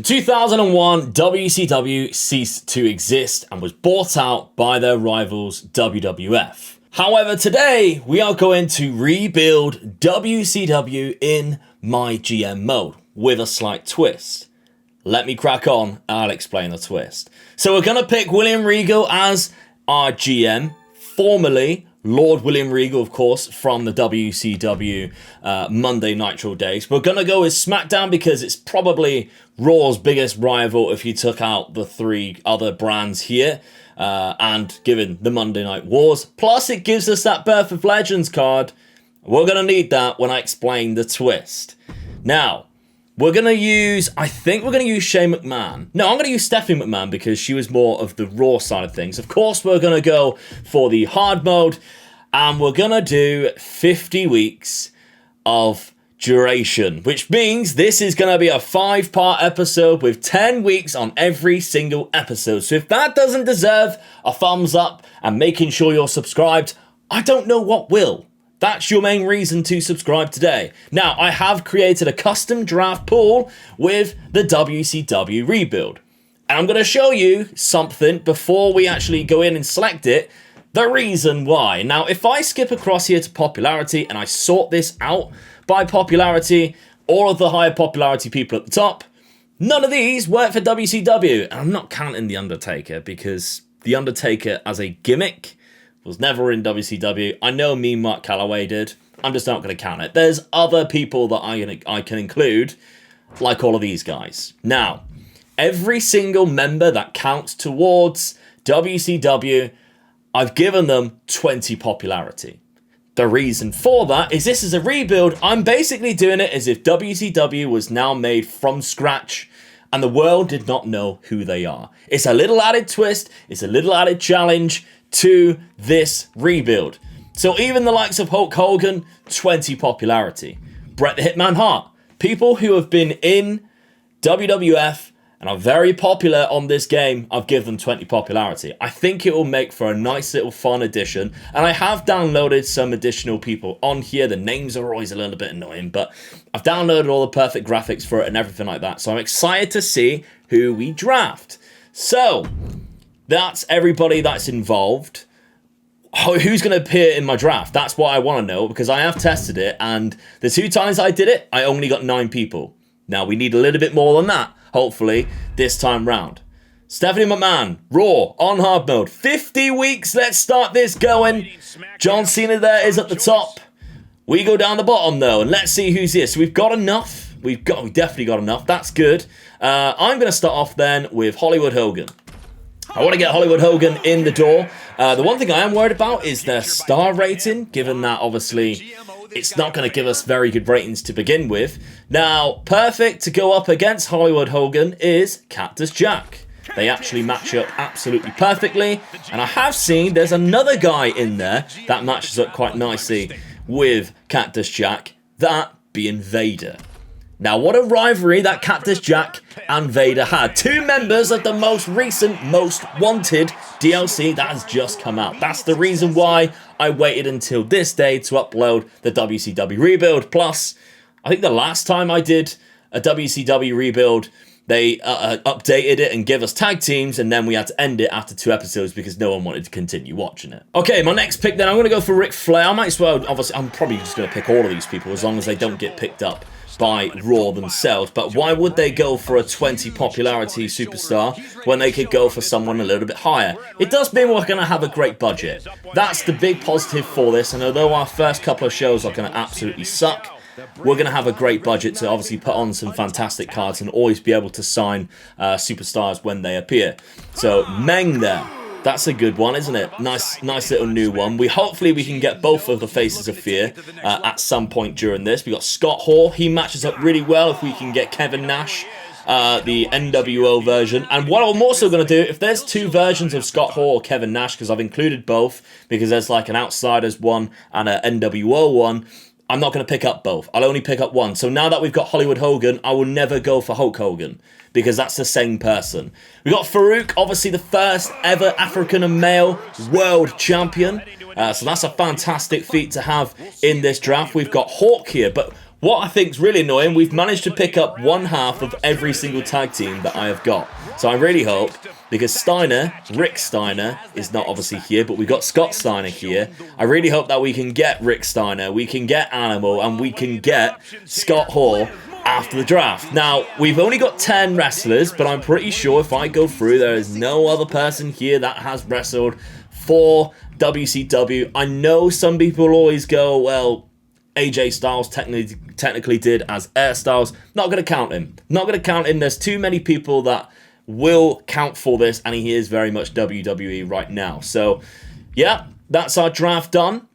In 2001, WCW ceased to exist and was bought out by their rivals WWF. However, today we are going to rebuild WCW in MyGM mode with a slight twist. Let me crack on, I'll explain the twist. So we're going to pick William Regal as our GM, formerly Lord William Regal, of course, from the WCW Monday Nitro days. We're going to go with SmackDown because it's probably Raw's biggest rival if you took out the three other brands here. And given the Monday Night Wars. Plus, it gives us that Birth of Legends card. We're going to need that when I explain the twist. Now, we're going to use, I think we're going to use Shane McMahon. No, I'm going to use Stephanie McMahon because she was more of the Raw side of things. Of course, we're going to go for the hard mode. And we're going to do 50 weeks of duration, which means this is going to be a 5-part episode with 10 weeks on every single episode. So if that doesn't deserve a thumbs up and making sure you're subscribed, I don't know what will. That's your main reason to subscribe today. Now, I have created a custom draft pool with the WCW Rebuild. And I'm going to show you something before we actually go in and select it. The reason why. Now, if I skip across here to popularity and I sort this out by popularity, all of the higher popularity people at the top, none of these work for WCW. And I'm not counting The Undertaker because The Undertaker as a gimmick was never in WCW. I know me, Mark Calloway did. I'm just not going to count it. There's other people that I can include, like all of these guys. Now, every single member that counts towards WCW, I've given them 20 popularity. The reason for that is this is a rebuild. I'm basically doing it as if WCW was now made from scratch and the world did not know who they are. It's a little added twist. It's a little added challenge to this rebuild. So even the likes of Hulk Hogan, 20 popularity. Bret the Hitman Hart, people who have been in WWF and are very popular on this game, I've given them 20 popularity. I think it will make for a nice little fun addition. And I have downloaded some additional people on here. The names are always a little bit annoying, but I've downloaded all the perfect graphics for it and everything like that. So I'm excited to see who we draft. So that's everybody that's involved. Who's going to appear in my draft? That's what I want to know because I have tested it. And the 2 times I did it, I only got 9 people. Now we need a little bit more than that. Hopefully, this time round. Stephanie McMahon, Raw, on hard mode. 50 weeks, let's start this going. John Cena there is at the top. We go down the bottom, though, and let's see who's here. So we've got enough. We definitely got enough. That's good. I'm going to start off then with Hollywood Hogan. I want to get Hollywood Hogan in the door. The one thing I am worried about is their star rating, given that, obviously, it's not going to give us very good ratings to begin with. Now, perfect to go up against Hollywood Hogan is Cactus Jack. They actually match up absolutely perfectly. And I have seen there's another guy in there that matches up quite nicely with Cactus Jack, that being Vader. Now, what a rivalry that Cactus Jack and Vader had. 2 members of the most recent, most wanted DLC that has just come out. That's the reason why I waited until this day to upload the WCW Rebuild. Plus, I think the last time I did a WCW Rebuild, they updated it and gave us tag teams, and then we had to end it after 2 episodes because no one wanted to continue watching it. Okay, my next pick then, I'm going to go for Ric Flair. I might as well, obviously, I'm probably just going to pick all of these people as long as they don't get picked up by Raw themselves. But why would they go for a 20 popularity superstar when they could go for someone a little bit higher? It does mean we're going to have a great budget. That's the big positive for this, and although our first couple of shows are going to absolutely suck, we're going to have a great budget to obviously put on some fantastic cards and always be able to sign superstars when they appear. So Meng there. That's a good one, isn't it? Nice little new one. Hopefully we can get both of the Faces of Fear at some point during this. We got Scott Hall. He matches up really well if we can get Kevin Nash, the NWO version. And what I'm also going to do, if there's 2 versions of Scott Hall or Kevin Nash, because I've included both, because there's like an Outsiders one and an NWO one, I'm not going to pick up both. I'll only pick up one. So now that we've got Hollywood Hogan, I will never go for Hulk Hogan because that's the same person. We got Farouk, obviously the first ever African and male world champion. So that's a fantastic feat to have in this draft. We've got Hawk here, but what I think is really annoying, we've managed to pick up one half of every single tag team that I have got. So I really hope, because Rick Steiner is not obviously here, but we've got Scott Steiner here. I really hope that we can get Rick Steiner, we can get Animal, and we can get Scott Hall after the draft. Now, we've only got 10 wrestlers, but I'm pretty sure if I go through, there is no other person here that has wrestled for WCW. I know some people always go, well, AJ Styles technically did as Air Styles. Not going to count him. Not going to count him. There's too many people that will count for this, and he is very much WWE right now. So, yeah, that's our draft done.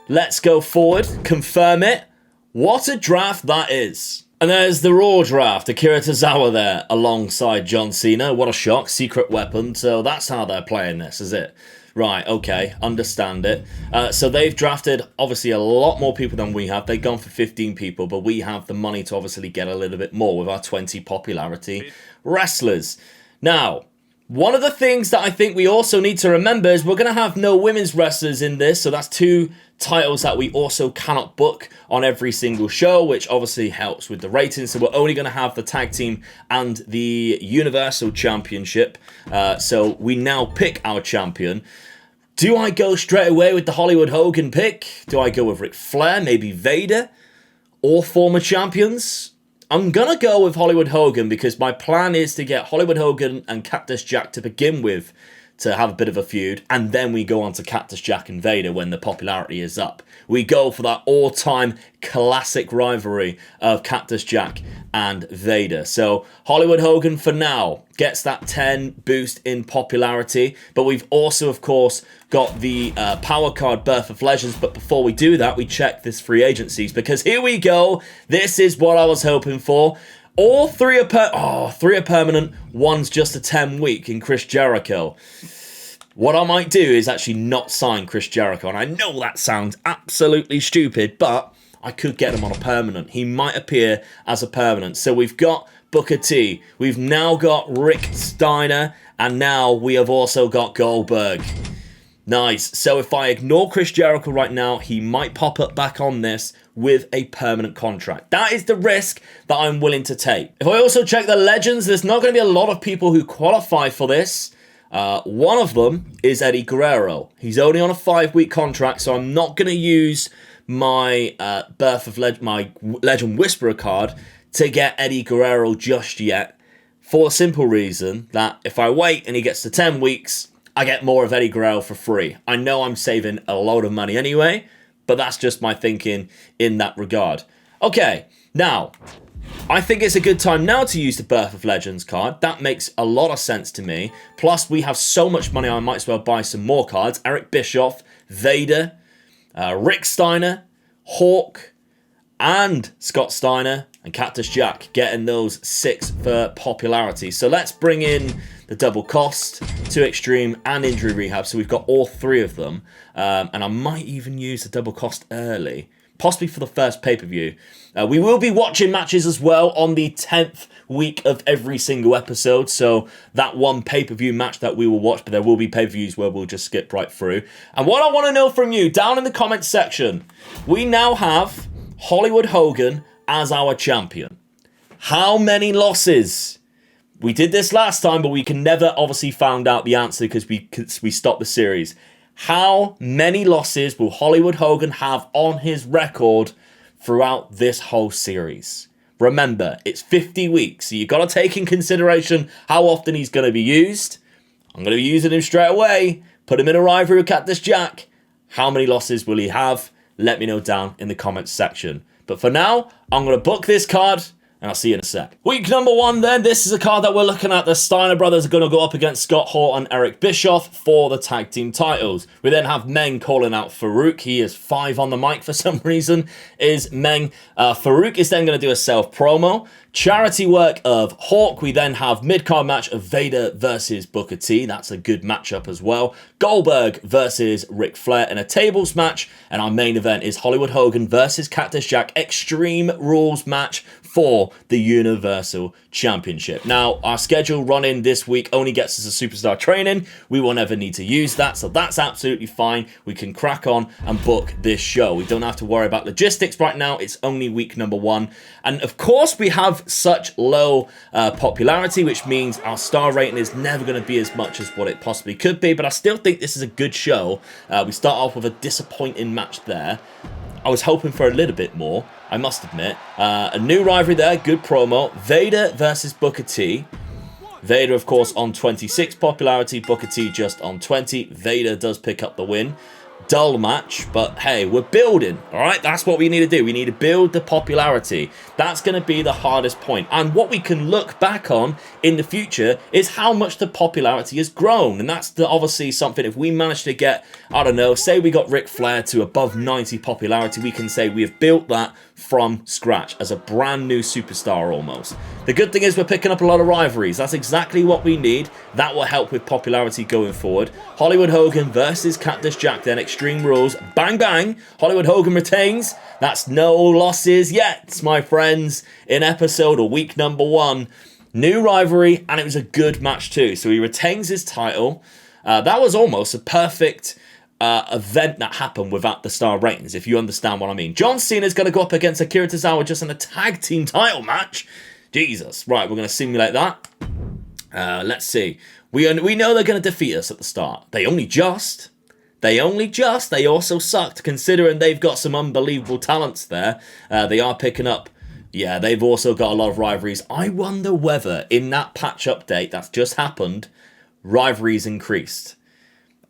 Let's go forward, confirm it. What a draft that is. And there's the Raw draft, Akira Tozawa there, alongside John Cena. What a shock, secret weapon. So that's how they're playing this, is it? Right, okay, understand it. So they've drafted, obviously, a lot more people than we have. They've gone for 15 people, but we have the money to obviously get a little bit more with our 20 popularity wrestlers. Now, one of the things that I think we also need to remember is we're going to have no women's wrestlers in this, so that's 2 titles that we also cannot book on every single show, which obviously helps with the ratings. So we're only going to have the tag team and the Universal Championship. So we now pick our champion. Do I go straight away with the Hollywood Hogan pick? Do I go with Ric Flair, maybe Vader, or former champions? I'm going to go with Hollywood Hogan because my plan is to get Hollywood Hogan and Cactus Jack to begin with to have a bit of a feud, and then we go on to Cactus Jack and Vader when the popularity is up. We go for that all-time classic rivalry of Cactus Jack and Vader. So Hollywood Hogan for now gets that 10 boost in popularity, but we've also, of course, got the power card Birth of Legends. But before we do that, we check this free agencies, because here we go. This is what I was hoping for. All 3 are 3 are permanent. One's just a 10-week in Chris Jericho. What I might do is actually not sign Chris Jericho, and I know that sounds absolutely stupid, but I could get him on a permanent. He might appear as a permanent. So we've got Booker T, we've now got Rick Steiner, and now we have also got Goldberg. Nice. So if I ignore Chris Jericho right now, he might pop up back on this with a permanent contract. That is the risk that I'm willing to take. If I also check the legends, there's not going to be a lot of people who qualify for this. One of them is Eddie Guerrero. He's only on a 5-week contract, so I'm not going to use my my Legend Whisperer card to get Eddie Guerrero just yet, for a simple reason that if I wait and he gets to 10 weeks, I get more of Eddie Guerrero for free. I know I'm saving a load of money anyway, but that's just my thinking in that regard. Okay, now, I think it's a good time now to use the Birth of Legends card. That makes a lot of sense to me. Plus, we have so much money, I might as well buy some more cards. Eric Bischoff, Vader, Rick Steiner, Hawk, and Scott Steiner, and Cactus Jack, getting those 6 for popularity. So let's bring in the double cost, 2 extreme, and injury rehab. So we've got all 3 of them. And I might even use the double cost early, possibly for the first pay-per-view. We will be watching matches as well on the 10th week of every single episode. So that one pay-per-view match that we will watch, but there will be pay-per-views where we'll just skip right through. And what I want to know from you, down in the comments section, we now have Hollywood Hogan as our champion. How many losses? We did this last time, but we can never obviously find out the answer because we stopped the series. How many losses will Hollywood Hogan have on his record throughout this whole series? Remember, it's 50 weeks, so you've got to take in consideration how often he's going to be used. I'm going to be using him straight away. Put him in a rivalry with Cactus Jack. How many losses will he have? Let me know down in the comments section. But for now, I'm going to book this card, and I'll see you in a sec. Week number 1 then, this is a card that we're looking at. The Steiner brothers are going to go up against Scott Hall and Eric Bischoff for the tag team titles. We then have Meng calling out Farouk. He is 5 on the mic for some reason, is Meng. Farouk is then going to do a self-promo. Charity work of Hawk. We then have mid-card match of Vader versus Booker T. That's a good matchup as well. Goldberg versus Ric Flair in a tables match. And our main event is Hollywood Hogan versus Cactus Jack Extreme Rules match for the Universal Championship. Now, our schedule running this week only gets us a superstar training. We will never need to use that, so that's absolutely fine. We can crack on and book this show. We don't have to worry about logistics right now. It's only week number 1. And of course, we have such low popularity, which means our star rating is never going to be as much as what it possibly could be, but I still think this is a good show. We start off with a disappointing match there. I was hoping for a little bit more, I must admit. A new rivalry there, good promo. Vader versus Booker T. Vader, of course, on 26 popularity, Booker T just on 20. Vader does pick up the win. Dull match, but hey, we're building, all right? That's what we need to do. We need to build the popularity. That's going to be the hardest point. And what we can look back on in the future is how much the popularity has grown. And that's obviously something, if we manage to get, I don't know, say we got Ric Flair to above 90 popularity, we can say we have built that from scratch as a brand new superstar almost. The good thing is we're picking up a lot of rivalries. That's exactly what we need. That will help with popularity going forward. Hollywood Hogan versus Cactus Jack, then Extreme Rules. Bang, bang. Hollywood Hogan retains. That's no losses yet, my friends, in episode or week number 1. New rivalry, and it was a good match too. So he retains his title. That was almost a perfect event that happened without the star ratings, if you understand what I mean. John Cena's going to go up against Akira Tozawa just in a tag team title match. Jesus. Right, we're going to simulate that. Let's see. We know they're going to defeat us at the start. They also sucked, considering they've got some unbelievable talents there. They are picking up. Yeah, they've also got a lot of rivalries. I wonder whether in that patch update that's just happened, rivalries increased.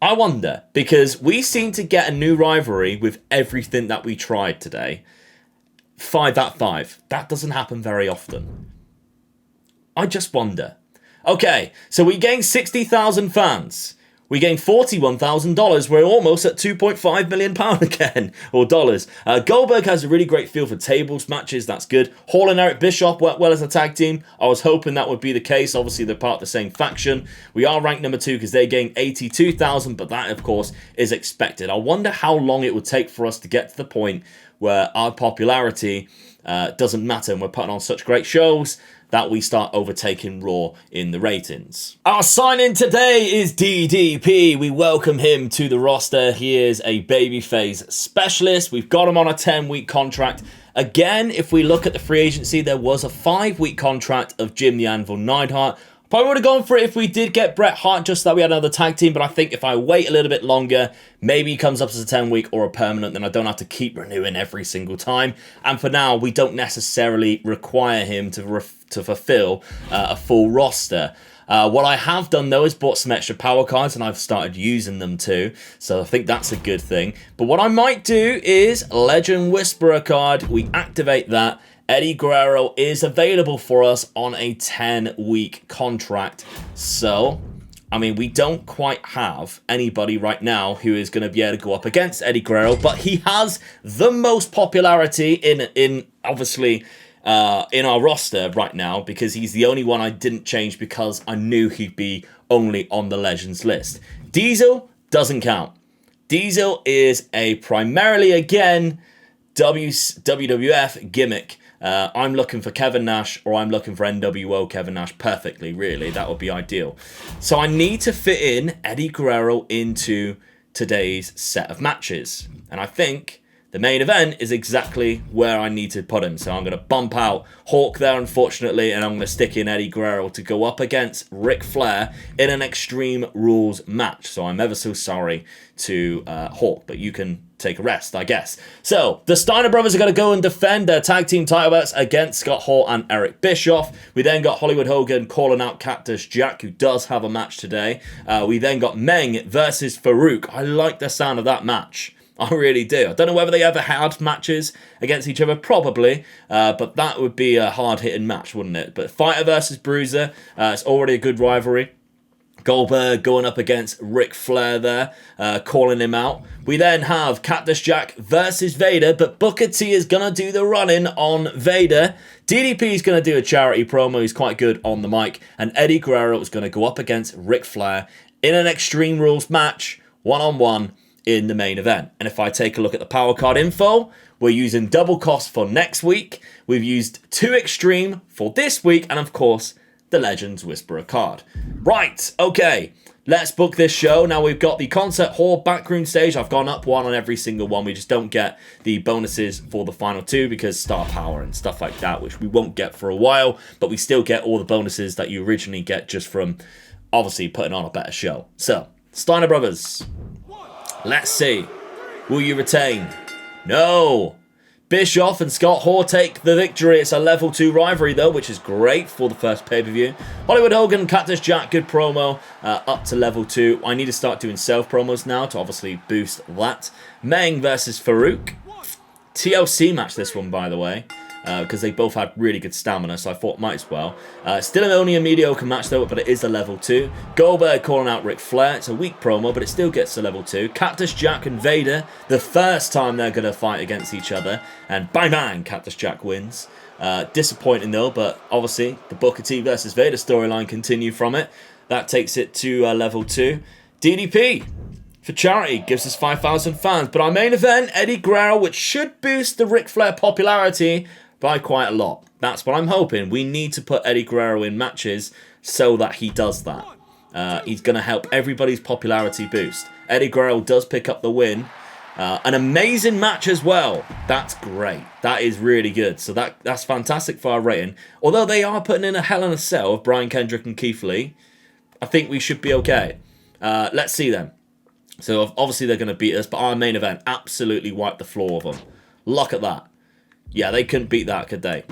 I wonder, because we seem to get a new rivalry with everything that we tried today. 5 out of 5. That doesn't happen very often. I just wonder. Okay, so we gained 60,000 fans. We gained $41,000. We're almost at £2.5 million again, or dollars. Goldberg has a really great feel for tables matches. That's good. Hall and Eric Bischoff work well as a tag team. I was hoping that would be the case. Obviously, they're part of the same faction. We are ranked number 2 because they gained 82,000, but that, of course, is expected. I wonder how long it would take for us to get to the point where our popularity doesn't matter and we're putting on such great shows that we start overtaking Raw in the ratings. Our sign-in today is DDP. We welcome him to the roster. He is a babyface specialist. We've got him on a 10-week contract. Again, if we look at the free agency, there was a 5-week contract of Jim the Anvil Neidhart. Probably would have gone for it if we did get Bret Hart, just that we had another tag team, but I think if I wait a little bit longer, maybe he comes up as a 10-week or a permanent, then I don't have to keep renewing every single time. And for now, we don't necessarily require him to fulfill a full roster. What I have done, though, is bought some extra power cards, and I've started using them too, so I think that's a good thing. But what I might do is Legend Whisperer card. We activate that. Eddie Guerrero is available for us on a 10-week contract. So, I mean, we don't quite have anybody right now who is going to be able to go up against Eddie Guerrero, but he has the most popularity in obviously, in our roster right now, because he's the only one I didn't change because I knew he'd be only on the Legends list. Diesel doesn't count. Diesel is a primarily, again, WWF gimmick. I'm looking for Kevin Nash, or I'm looking for NWO Kevin Nash perfectly, really. That would be ideal. So I need to fit in Eddie Guerrero into today's set of matches. And I think the main event is exactly where I need to put him. So I'm going to bump out Hawk there, unfortunately, and I'm going to stick in Eddie Guerrero to go up against Ric Flair in an Extreme Rules match. So I'm ever so sorry to Hawk, but you can take a rest, I guess. So the Steiner brothers are going to go and defend their tag team title belts against Scott Hall and Eric Bischoff. We then got Hollywood Hogan calling out Cactus Jack, who does have a match today. We then got Meng versus Farouk. I like the sound of that match. I really do. I don't know whether they ever had matches against each other, probably, but that would be a hard-hitting match, wouldn't it? But Fighter versus Bruiser, it's already a good rivalry. Goldberg going up against Ric Flair there, calling him out. We then have Cactus Jack versus Vader, but Booker T is going to do the running on Vader. DDP is going to do a charity promo. He's quite good on the mic. And Eddie Guerrero is going to go up against Ric Flair in an Extreme Rules match, one-on-one, in the main event. And if I take a look at the power card info, we're using double cost for next week. We've used 2 extreme for this week. And of course, the Legends Whisperer card. Right, okay. Let's book this show. Now we've got the Concert Hall backroom stage. I've gone up 1 on every single one. We just don't get the bonuses for the final 2 because star power and stuff like that, which we won't get for a while. But we still get all the bonuses that you originally get just from, obviously, putting on a better show. So, Steiner Brothers. Let's see. Will you retain? No. Bischoff and Scott Hall take the victory. It's a level 2 rivalry, though, which is great for the first pay-per-view. Hollywood Hogan, Cactus Jack, good promo, up to level 2. I need to start doing self-promos now to obviously boost that. Meng versus Farouk. TLC match, this one, by the way, because they both had really good stamina, so I thought might as well. Still only a mediocre match, though, but it is a level 2. Goldberg calling out Ric Flair. It's a weak promo, but it still gets a level 2. Cactus Jack and Vader, the first time they're going to fight against each other. And bang, bang, Cactus Jack wins. Disappointing, though, but obviously the Booker T versus Vader storyline continue from it. That takes it to level 2. DDP for charity gives us 5,000 fans. But our main event, Eddie Guerrero, which should boost the Ric Flair popularity by quite a lot. That's what I'm hoping. We need to put Eddie Guerrero in matches so that he does that. He's going to help everybody's popularity boost. Eddie Guerrero does pick up the win. An amazing match as well. That's great. That is really good. So that's fantastic for our rating. Although they are putting in a Hell in a Cell of Brian Kendrick and Keith Lee, I think we should be okay. Let's see them. So obviously they're going to beat us, but our main event absolutely wiped the floor of them. Look at that. Yeah, they couldn't beat that, could they?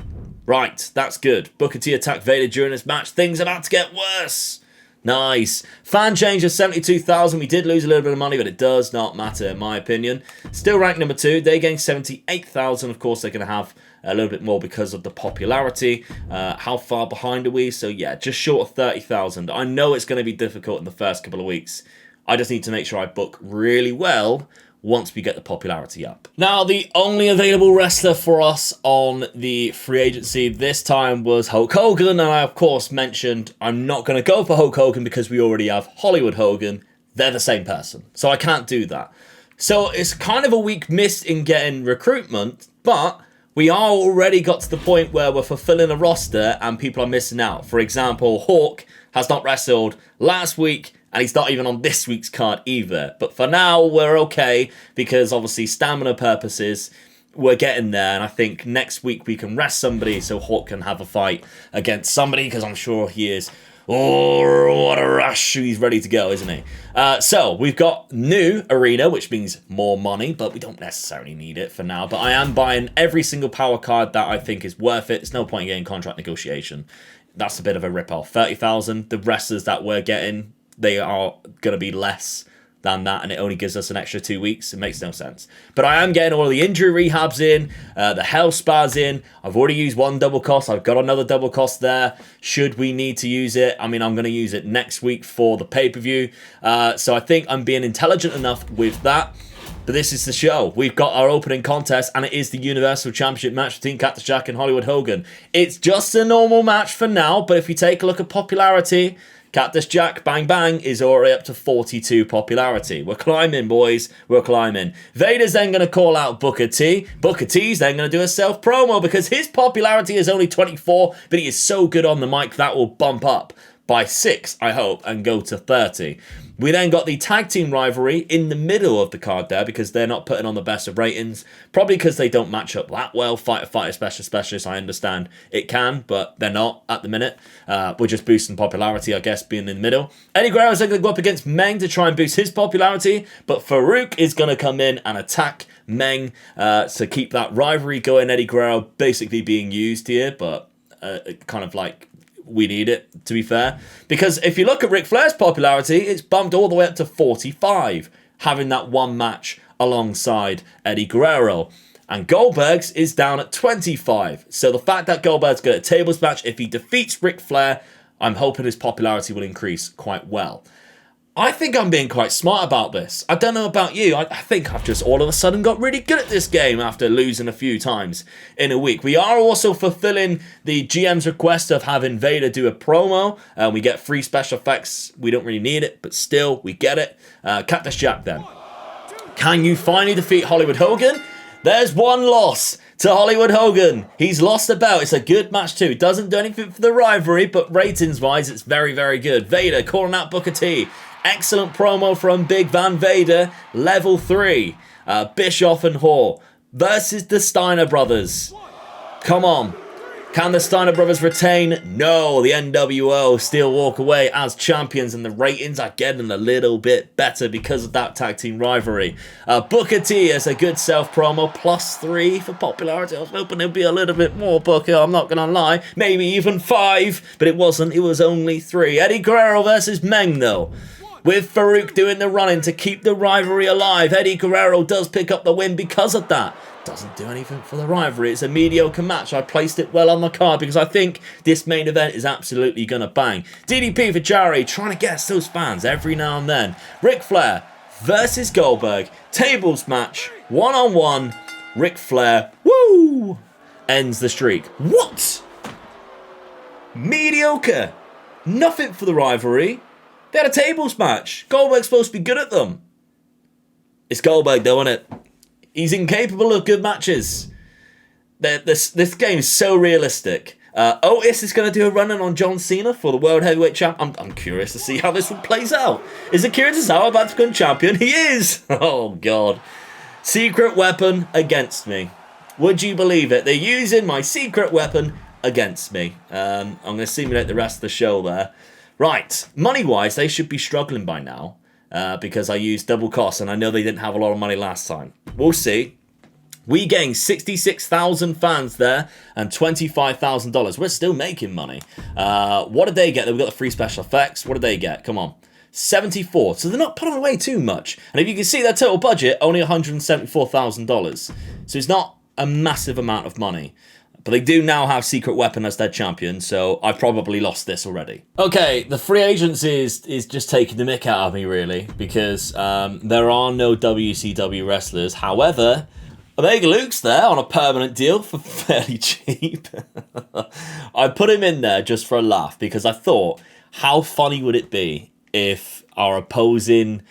Right, that's good. Booker T attacked Vader during this match. Things are about to get worse. Nice. Fan change of 72,000. We did lose a little bit of money, but it does not matter, in my opinion. Still ranked number 2. They gained 78,000. Of course, they're going to have a little bit more because of the popularity. How far behind are we? So, yeah, just short of 30,000. I know it's going to be difficult in the first couple of weeks. I just need to make sure I book really well once we get the popularity up. Now, the only available wrestler for us on the free agency this time was Hulk Hogan, and I, of course, mentioned I'm not going to go for Hulk Hogan because we already have Hollywood Hogan. They're the same person, so I can't do that. So it's kind of a week missed in getting recruitment, but we are already got to the point where we're fulfilling a roster and people are missing out. For example, Hawk has not wrestled last week, and he's not even on this week's card either. But for now, we're okay, because obviously stamina purposes, we're getting there. And I think next week we can rest somebody so Hawk can have a fight against somebody, because I'm sure he is. Oh, what a rush. He's ready to go, isn't he? So we've got new arena, which means more money, but we don't necessarily need it for now. But I am buying every single power card that I think is worth it. There's no point in getting contract negotiation. That's a bit of a rip-off. 30,000. The wrestlers that we're getting, they are going to be less than that, and it only gives us an extra 2 weeks. It makes no sense. But I am getting all the injury rehabs in, the health spas in. I've already used 1 double cost. I've got another double cost there, should we need to use it. I mean, I'm going to use it next week for the pay-per-view. So I think I'm being intelligent enough with that. But this is the show. We've got our opening contest, and it is the Universal Championship match between Cactus Jack and Hollywood Hogan. It's just a normal match for now, but if we take a look at popularity, Cactus Jack, bang bang, is already up to 42 popularity. We're climbing, boys. We're climbing. Vader's then going to call out Booker T. Booker T's then going to do a self-promo because his popularity is only 24, but he is so good on the mic that will bump up by 6, I hope, and go to 30. We then got the tag team rivalry in the middle of the card there because they're not putting on the best of ratings. Probably because they don't match up that well. Fighter, specialist, I understand it can, but they're not at the minute. We're just boosting popularity, I guess, being in the middle. Eddie Guerrero is going to go up against Meng to try and boost his popularity, but Farouk is going to come in and attack Meng to keep that rivalry going. Eddie Guerrero basically being used here, but kind of like we need it, to be fair. Because if you look at Ric Flair's popularity, it's bumped all the way up to 45, having that one match alongside Eddie Guerrero. And Goldberg's is down at 25. So the fact that Goldberg's got a tables match, if he defeats Ric Flair, I'm hoping his popularity will increase quite well. I think I'm being quite smart about this. I don't know about you. I think I've just all of a sudden got really good at this game after losing a few times in a week. We are also fulfilling the GM's request of having Vader do a promo. We get free special effects. We don't really need it, but still, we get it. Cactus Jack then. Can you finally defeat Hollywood Hogan? There's one loss to Hollywood Hogan. He's lost the belt. It's a good match too. Doesn't do anything for the rivalry, but ratings-wise, it's very, very good. Vader calling out Booker T. Excellent promo from Big Van Vader. Level 3. Bischoff and Hall versus the Steiner Brothers. Come on. Can the Steiner Brothers retain? No, the NWO still walk away as champions, and the ratings are getting a little bit better because of that tag team rivalry. Booker T has a good self-promo, +3 for popularity. I was hoping it'd be a little bit more, Booker, I'm not going to lie. Maybe even 5, but it wasn't. It was only 3. Eddie Guerrero versus Meng, though. With Farouk doing the running to keep the rivalry alive, Eddie Guerrero does pick up the win because of that. Doesn't do anything for the rivalry. It's a mediocre match. I placed it well on the card because I think this main event is absolutely going to bang. DDP for Jarry, trying to guess those fans every now and then. Ric Flair versus Goldberg. Tables match, one-on-one. Ric Flair, woo, ends the streak. What? Mediocre. Nothing for the rivalry. They had a tables match. Goldberg's supposed to be good at them. It's Goldberg though, isn't it? He's incapable of good matches. This game is so realistic. Otis is going to do a run-in on John Cena for the World Heavyweight Champ. I'm curious to see how this one plays out. Is Akira Tozawa about to become champion? He is! Oh, God. Secret weapon against me. Would you believe it? They're using my secret weapon against me. I'm going to simulate the rest of the show there. Right. Money-wise, they should be struggling by now. Because I used double costs, and I know they didn't have a lot of money last time. We'll see. We gained 66,000 fans there and $25,000. We're still making money. What did they get? We got the free special effects. What did they get? Come on. 74. So they're not putting away too much. And if you can see their total budget, only $174,000. So it's not a massive amount of money. But they do now have Secret Weapon as their champion, so I probably lost this already. Okay, the free agents is just taking the mick out of me, really, because there are no WCW wrestlers. However, Omega Luke's there on a permanent deal for fairly cheap. I put him in there just for a laugh, because I thought, how funny would it be if our opposing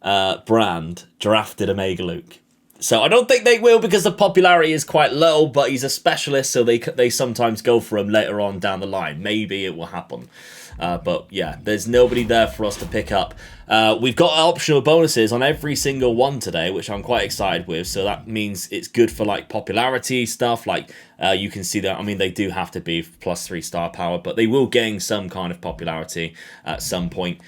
brand drafted Omega Luke? So I don't think they will because the popularity is quite low, but he's a specialist, so they sometimes go for him later on down the line. Maybe it will happen. But yeah, there's nobody there for us to pick up. We've got optional bonuses on every single one today, which I'm quite excited with. So that means it's good for like popularity stuff. Like you can see that, I mean, they do have to be +3 star power, but they will gain some kind of popularity at some point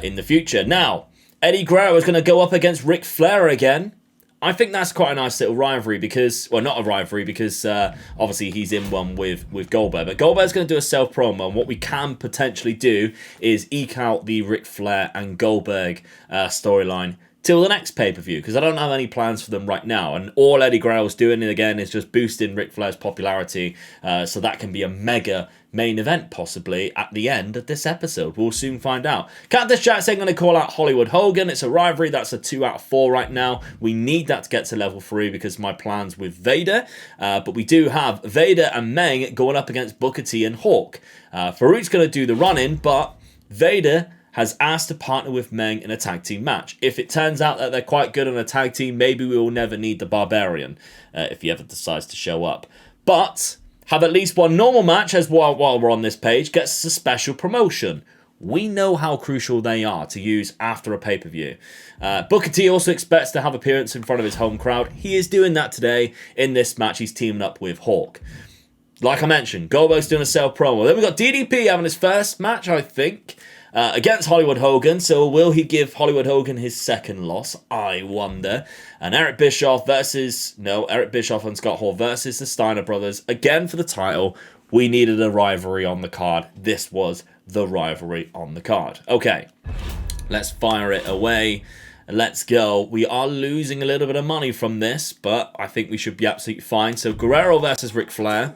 in the future. Now, Eddie Guerrero is going to go up against Ric Flair again. I think that's quite a nice little rivalry because, well, not a rivalry because obviously he's in one with Goldberg. But Goldberg's going to do a self-promo, and what we can potentially do is eke out the Ric Flair and Goldberg storyline till the next pay-per-view, because I don't have any plans for them right now. And all Eddie Guerrero's doing, again, is just boosting Ric Flair's popularity, so that can be a mega main event, possibly, at the end of this episode. We'll soon find out. Cactus Jack saying, going to call out Hollywood Hogan. It's a rivalry. That's a 2 out of 4 right now. We need that to get to level 3 because my plans with Vader. But we do have Vader and Meng going up against Booker T and Hawk. Farouk's going to do the run-in, but Vader has asked to partner with Meng in a tag team match. If it turns out that they're quite good on a tag team, maybe we will never need the Barbarian if he ever decides to show up. But have at least one normal match as while we're on this page gets us a special promotion. We know how crucial they are to use after a pay-per-view. Booker T also expects to have appearance in front of his home crowd. He is doing that today. In this match, he's teaming up with Hawk. Like I mentioned, Goldberg's doing a self-promo. Then we've got DDP having his first match, I think, against Hollywood Hogan. So will he give Hollywood Hogan his second loss? I wonder. And Eric Bischoff and Scott Hall versus the Steiner Brothers. Again for the title. We needed a rivalry on the card. This was the rivalry on the card. Okay, let's fire it away. Let's go. We are losing a little bit of money from this, but I think we should be absolutely fine. So Guerrero versus Ric Flair.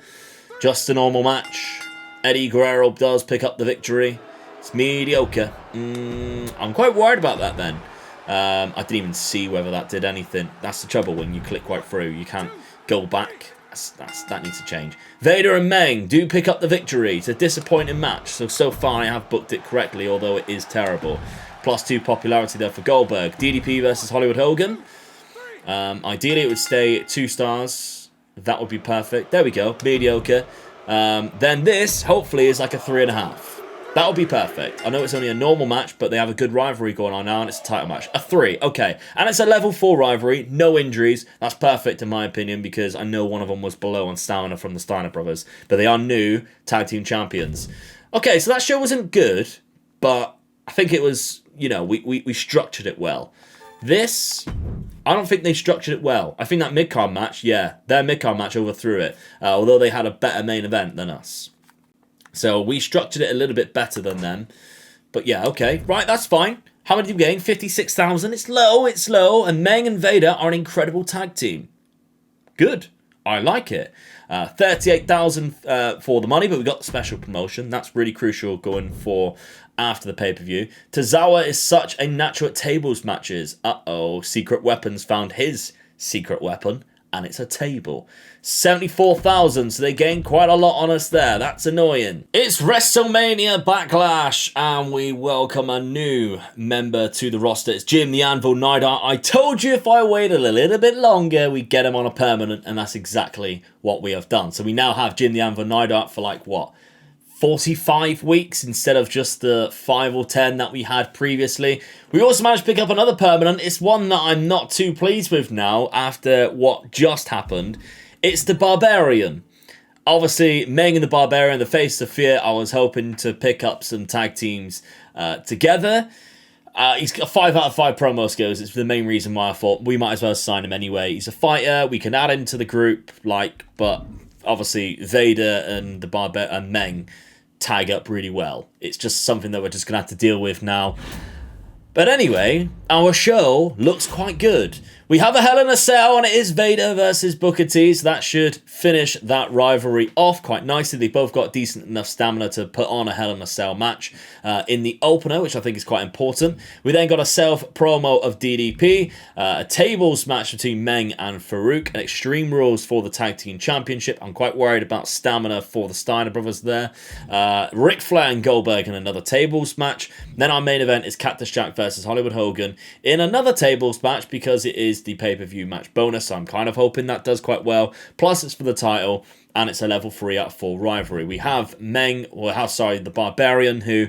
Just a normal match. Eddie Guerrero does pick up the victory. It's mediocre. I'm quite worried about that then. I didn't even see whether that did anything. That's the trouble when you click right through. You can't go back. That needs to change. Vader and Meng do pick up the victory. It's a disappointing match. So far I have booked it correctly, although it is terrible. +2 popularity there for Goldberg. DDP versus Hollywood Hogan. Ideally, it would stay at 2 stars. That would be perfect. There we go. Mediocre. Then this, hopefully, is like a 3.5. That would be perfect. I know it's only a normal match, but they have a good rivalry going on now, and it's a title match. A 3, okay. And it's a level 4 rivalry, no injuries. That's perfect in my opinion, because I know one of them was below on stamina from the Steiner brothers. But they are new tag team champions. Okay, so that show wasn't good, but I think it was, you know, we structured it well. This, I don't think they structured it well. I think that mid-card match, yeah, their mid-card match overthrew it. Although they had a better main event than us. So we structured it a little bit better than them. But yeah, okay. Right, that's fine. How many did we gain? 56,000. It's low, it's low. And Meng and Vader are an incredible tag team. Good. I like it. 38,000 for the money, but we got the special promotion. That's really crucial going for after the pay-per-view. Tozawa is such a natural at tables matches. Uh-oh. Secret Weapons found his secret weapon. And it's a table. 74,000, so they gained quite a lot on us there. That's annoying. It's WrestleMania Backlash, and we welcome a new member to the roster. It's Jim the Anvil NEIDHART. I told you if I waited a little bit longer, we'd get him on a permanent, and that's exactly what we have done. So we now have Jim the Anvil NEIDHART for like, what? 45 weeks instead of just the 5 or 10 that we had previously. We also managed to pick up another permanent. It's one that I'm not too pleased with now after what just happened. It's the Barbarian. Obviously, Meng and the Barbarian, the face of fear, I was hoping to pick up some tag teams together. He's got 5 out of 5 promo skills. It's the main reason why I thought we might as well sign him anyway. He's a fighter. We can add him to the group, but obviously Vader and the and Meng tag up really well. It's just something that we're just going to have to deal with now. But anyway, our show looks quite good. We have a Hell in a Cell, and it is Vader versus Booker T, so that should finish that rivalry off quite nicely. They both got decent enough stamina to put on a Hell in a Cell match in the opener, which I think is quite important. We then got a self-promo of DDP, a tables match between Meng and Farouk, and Extreme Rules for the Tag Team Championship. I'm quite worried about stamina for the Steiner brothers there. Ric Flair and Goldberg in another tables match. Then our main event is Cactus Jack versus Hollywood Hogan in another tables match, because it is the pay-per-view match bonus, so I'm kind of hoping that does quite well. Plus, it's for the title, and it's a level 3 out of 4 rivalry. We have the Barbarian, who,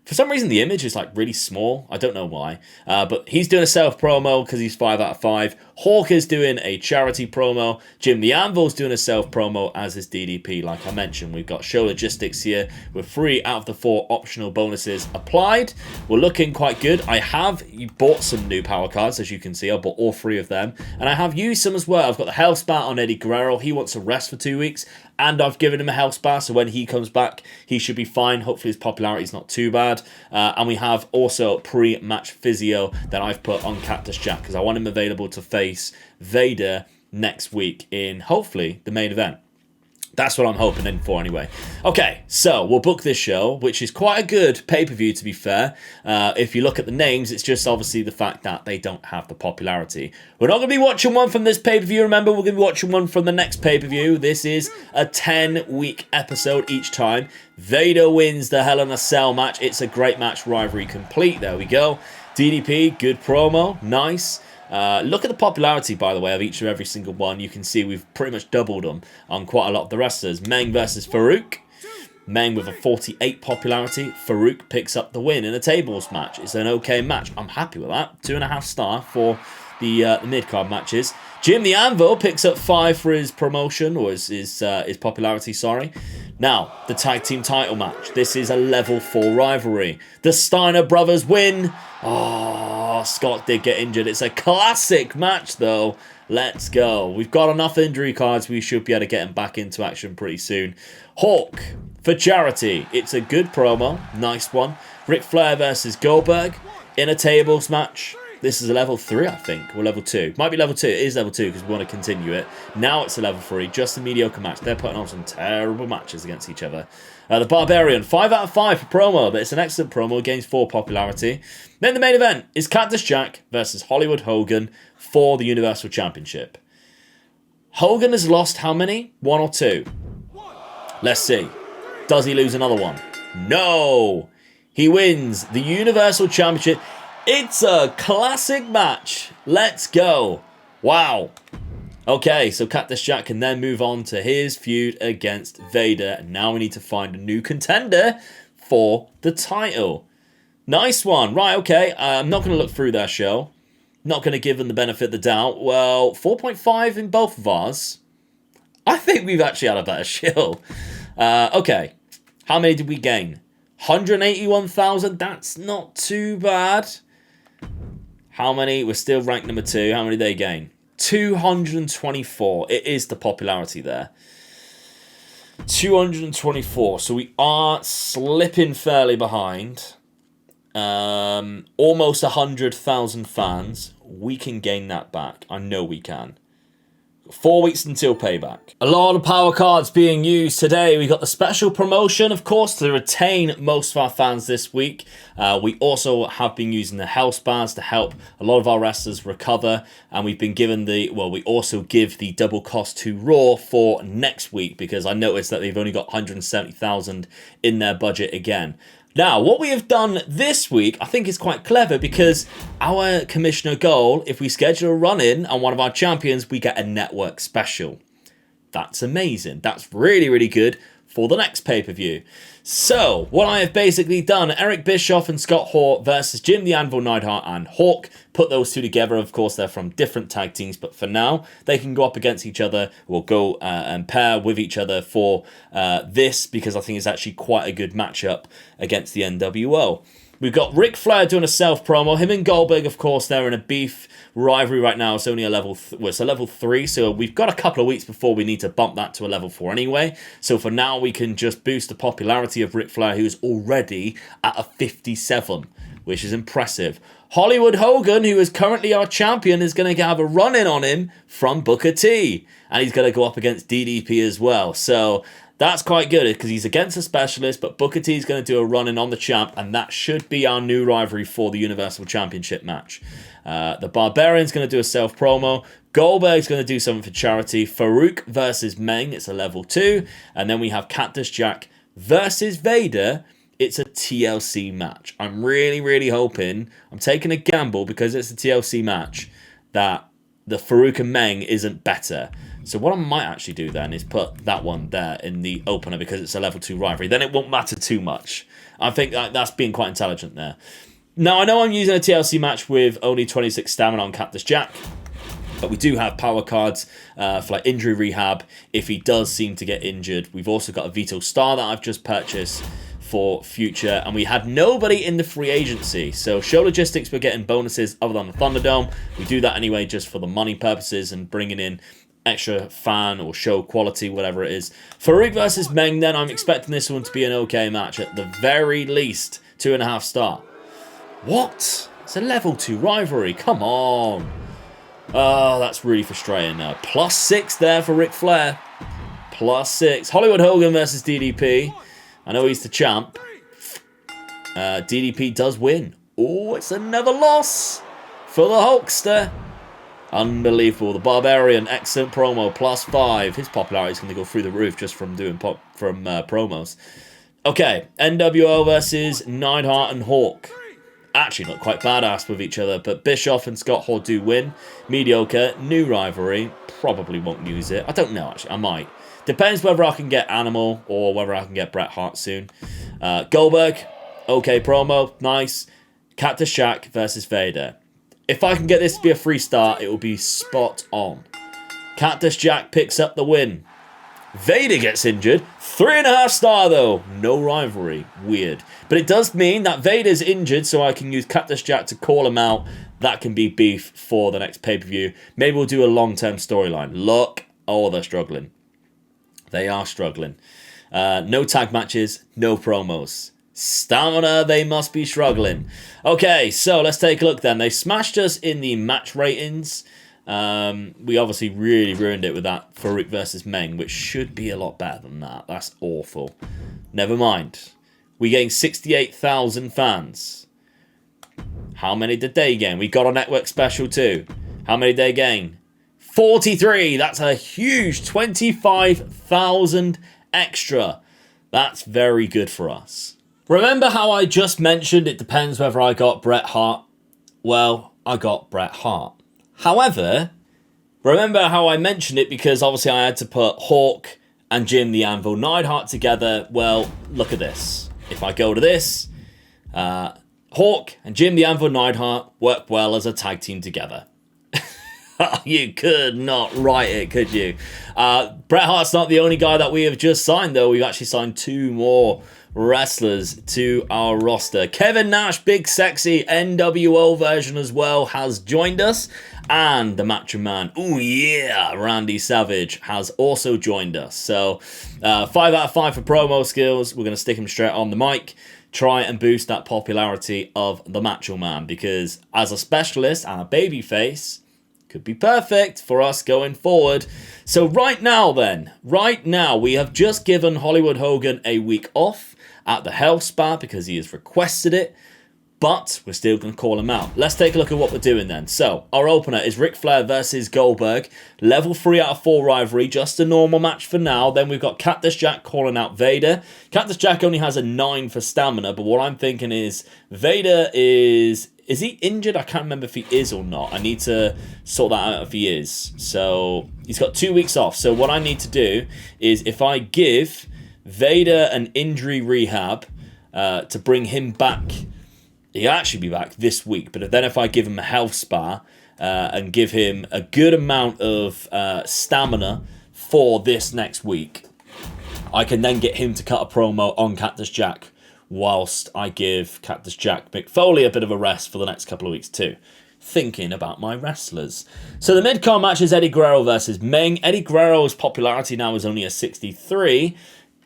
for some reason, the image is like really small. I don't know why. But he's doing a self-promo because he's 5 out of 5. Hawk is doing a charity promo. Jim the Anvil's doing a self-promo, as is DDP. Like I mentioned, we've got show logistics here with 3 out of the 4 optional bonuses applied. We're looking quite good. I have bought some new power cards, as you can see. I bought all 3 of them. And I have used some as well. I've got the Hell Spat on Eddie Guerrero. He wants to rest for 2 weeks. And I've given him a health spa, so when he comes back, he should be fine. Hopefully his popularity is not too bad. And we have also pre-match physio that I've put on Cactus Jack, because I want him available to face Vader next week in, hopefully, the main event. That's what I'm hoping in for anyway. Okay, so we'll book this show, which is quite a good pay-per-view, to be fair. If you look at the names, it's just obviously the fact that they don't have the popularity. We're not going to be watching one from this pay-per-view, remember. We're going to be watching one from the next pay-per-view. This is a 10-week episode each time. Vader wins the Hell in a Cell match. It's a great match, rivalry complete. There we go. DDP, good promo, nice. Look at the popularity, by the way, of each and every single one. You can see we've pretty much doubled them on quite a lot of the wrestlers. Meng versus Farouk. Meng with a 48 popularity. Farouk picks up the win in a tables match. It's an okay match. I'm happy with that. 2.5 star for the mid-card matches. Jim the Anvil picks up 5 for his promotion, or his popularity, sorry. Now, the tag team title match. This is a level 4 rivalry. The Steiner brothers win. Oh, Scott did get injured. It's a classic match, though. Let's go. We've got enough injury cards. We should be able to get him back into action pretty soon. Hawk for charity. It's a good promo. Nice one. Ric Flair versus Goldberg in a tables match. This is a level 3, I think, or level 2. Might be level 2. It is level 2 because we want to continue it. Now it's a level 3, just a mediocre match. They're putting on some terrible matches against each other. The Barbarian, 5 out of 5 for promo, but it's an excellent promo, gains 4 popularity. Then the main event is Cactus Jack versus Hollywood Hogan for the Universal Championship. Hogan has lost how many? 1 or 2? Let's see. Does he lose another one? No! He wins the Universal Championship. It's a classic match. Let's go. Wow. Okay, so Cactus Jack can then move on to his feud against Vader. And now we need to find a new contender for the title. Nice one. Right, okay. I'm not going to look through their show. Not going to give them the benefit of the doubt. Well, 4.5 in both of ours. I think we've actually had a better show. Okay. How many did we gain? 181,000. That's not too bad. How many? We're still ranked number 2. How many did they gain? 224. It is the popularity there. 224. So we are slipping fairly behind. Almost 100,000 fans. We can gain that back. I know we can. 4 weeks until payback. A lot of power cards being used today. We got the special promotion, of course, to retain most of our fans this week. We also have been using the health bars to help a lot of our wrestlers recover. And we've been given the, well, we also give the double cost to Raw for next week because I noticed that they've only got 170,000 in their budget again. Now, what we have done this week, I think is quite clever because our commissioner goal, if we schedule a run-in on one of our champions, we get a network special. That's amazing. That's really, really good for the next pay-per-view. So, what I have basically done, Eric Bischoff and Scott Hall versus Jim the Anvil, Neidhart and Hawk. Put those two together. Of course, they're from different tag teams, but for now, they can go up against each other. We'll go and pair with each other for this because I think it's actually quite a good matchup against the NWO. We've got Ric Flair doing a self-promo. Him and Goldberg, of course, they're in a beef rivalry right now. It's only a level, it's a level 3, so we've got a couple of weeks before we need to bump that to a level 4 anyway. So for now, we can just boost the popularity of Ric Flair, who's already at a 57, which is impressive. Hollywood Hogan, who is currently our champion, is going to have a run-in on him from Booker T. And he's going to go up against DDP as well. So that's quite good because he's against a specialist, but Booker T is going to do a run-in on the champ, and that should be our new rivalry for the Universal Championship match. The Barbarian's going to do a self-promo. Goldberg's going to do something for charity. Farouk versus Meng, it's a level 2. And then we have Cactus Jack versus Vader. It's a TLC match. I'm really, really hoping, I'm taking a gamble because it's a TLC match, that the Farouk and Meng isn't better. So what I might actually do then is put that one there in the opener because it's a level 2 rivalry. Then it won't matter too much. I think that's being quite intelligent there. Now, I know I'm using a TLC match with only 26 stamina on Cactus Jack, but we do have power cards for like injury rehab if he does seem to get injured. We've also got a Vito Star that I've just purchased for future, and we had nobody in the free agency. So show logistics, we're getting bonuses other than the Thunderdome. We do that anyway just for the money purposes and bringing in extra fan or show quality, whatever it is. Farouk versus Meng, then I'm expecting this one to be an okay match at the very least. 2.5 star. What? It's a level 2 rivalry. Come on. Oh, that's really frustrating now. +6 there for Ric Flair. +6. Hollywood Hogan versus DDP. I know he's the champ. DDP does win. Oh, it's another loss for the Hulkster. Unbelievable. The Barbarian, excellent promo, +5. His popularity is going to go through the roof just from doing promos. Okay, NWO versus Neidhart and Hawk. Actually not quite badass with each other, but Bischoff and Scott Hall do win. Mediocre, new rivalry. Probably won't use it. I don't know, actually. I might. Depends whether I can get Animal or whether I can get Bret Hart soon. Goldberg, okay promo, nice. Cactus Jack versus Vader. If I can get this to be a 3 star, it will be spot on. Cactus Jack picks up the win. Vader gets injured. 3.5 star though. No rivalry. Weird. But it does mean that Vader's injured, so I can use Cactus Jack to call him out. That can be beef for the next pay-per-view. Maybe we'll do a long-term storyline. Look. Oh, they're struggling. They are struggling. No tag matches. No promos. Stamina, they must be struggling. Okay, so let's take a look then. They smashed us in the match ratings. We obviously really ruined it with that Farouk versus Meng, which should be a lot better than that. That's awful. Never mind. We gained 68,000 fans. How many did they gain? We got a network special too. How many did they gain? 43. That's a huge 25,000 extra. That's very good for us. Remember how I just mentioned it depends whether I got Bret Hart? Well, I got Bret Hart. However, Remember how I mentioned it because obviously I had to put Hawk and Jim the Anvil Neidhart together. Well, look at this. If I go to this, Hawk and Jim the Anvil Neidhart work well as a tag team together. You could not write it, could you? Bret Hart's not the only guy that we have just signed, though. We've actually signed 2 more wrestlers to our roster. Kevin Nash, big sexy NWO version as well, has joined us. And the Macho Man, ooh yeah, Randy Savage has also joined us. So 5 out of 5 for promo skills. We're going to stick him straight on the mic. Try and boost that popularity of the Macho Man, because as a specialist and a babyface, could be perfect for us going forward. So right now, we have just given Hollywood Hogan a week off at the health spa because he has requested it, but we're still going to call him out. Let's take a look at what we're doing then. So our opener is Ric Flair versus Goldberg. Level 3 out of 4 rivalry, just a normal match for now. Then we've got Cactus Jack calling out Vader. Cactus Jack only has a 9 for stamina, but what I'm thinking is Vader is he injured? I can't remember if he is or not. I need to sort that out if he is. So he's got 2 weeks off. So what I need to do is if I give Vader an injury rehab to bring him back, he'll actually be back this week. But then if I give him a health spa and give him a good amount of stamina for this next week, I can then get him to cut a promo on Cactus Jack, whilst I give Cactus Jack Mick Foley a bit of a rest for the next couple of weeks too. Thinking about my wrestlers. So the mid-card match is Eddie Guerrero versus Meng. Eddie Guerrero's popularity now is only a 63.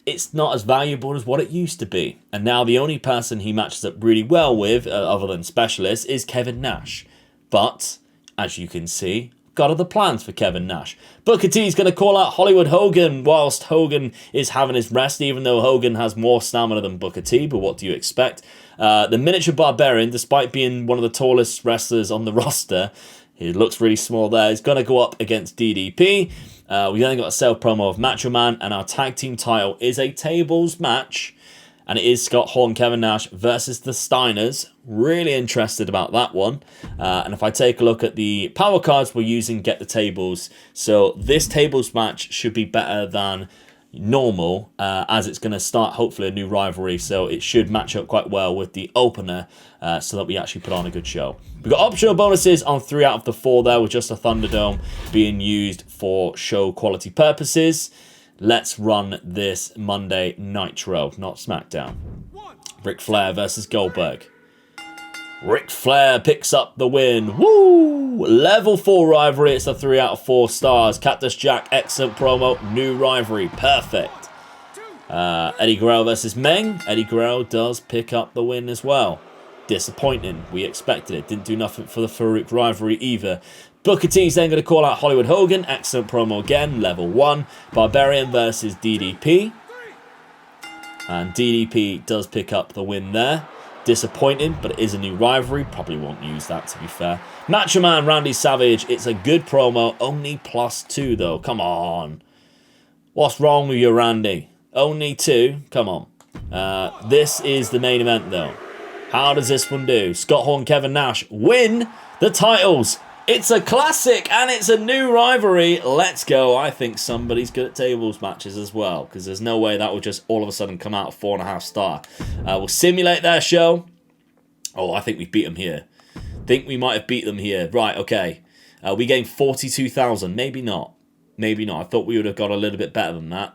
It's not as valuable as what it used to be. And now the only person he matches up really well with, other than specialists, is Kevin Nash. But, as you can see, got other plans for Kevin Nash. Booker T is going to call out Hollywood Hogan whilst Hogan is having his rest, even though Hogan has more stamina than Booker T, but what do you expect? The miniature Barbarian, despite being one of the tallest wrestlers on the roster, he looks really small there, is going to go up against DDP. We then got a self promo of Macho Man, and our tag team title is a tables match. And it is Scott Hall and Kevin Nash versus the Steiners. Really interested about that one. And if I take a look at the power cards we're using, get the tables. So this tables match should be better than normal, as it's going to start hopefully a new rivalry. So it should match up quite well with the opener, so that we actually put on a good show. We've got optional bonuses on 3 out of the 4 there, with just a Thunderdome being used for show quality purposes. Let's run this Monday Nitro, not SmackDown. Ric Flair versus Goldberg. Ric Flair picks up the win. Woo! Level 4 rivalry. It's a 3 out of 4 stars. Cactus Jack, excellent promo. New rivalry. Perfect. Eddie Guerrero versus Meng. Eddie Guerrero does pick up the win as well. Disappointing. We expected it. Didn't do nothing for the Farouk rivalry either. Booker T is then going to call out Hollywood Hogan. Excellent promo again. Level 1. Barbarian versus DDP. And DDP does pick up the win there. Disappointing, but it is a new rivalry. Probably won't use that, to be fair. Macho Man, Randy Savage. It's a good promo. Only +2, though. Come on. What's wrong with you, Randy? Only 2? Come on. This is the main event, though. How does this one do? Scott Hall and Kevin Nash win the titles. It's a classic, and it's a new rivalry. Let's go. I think somebody's good at tables matches as well, because there's no way that will just all of a sudden come out 4.5 star. We'll simulate their show. Oh, I think we beat them here. Think we might have beat them here. Right, okay. We gained 42,000. Maybe not. Maybe not. I thought we would have got a little bit better than that.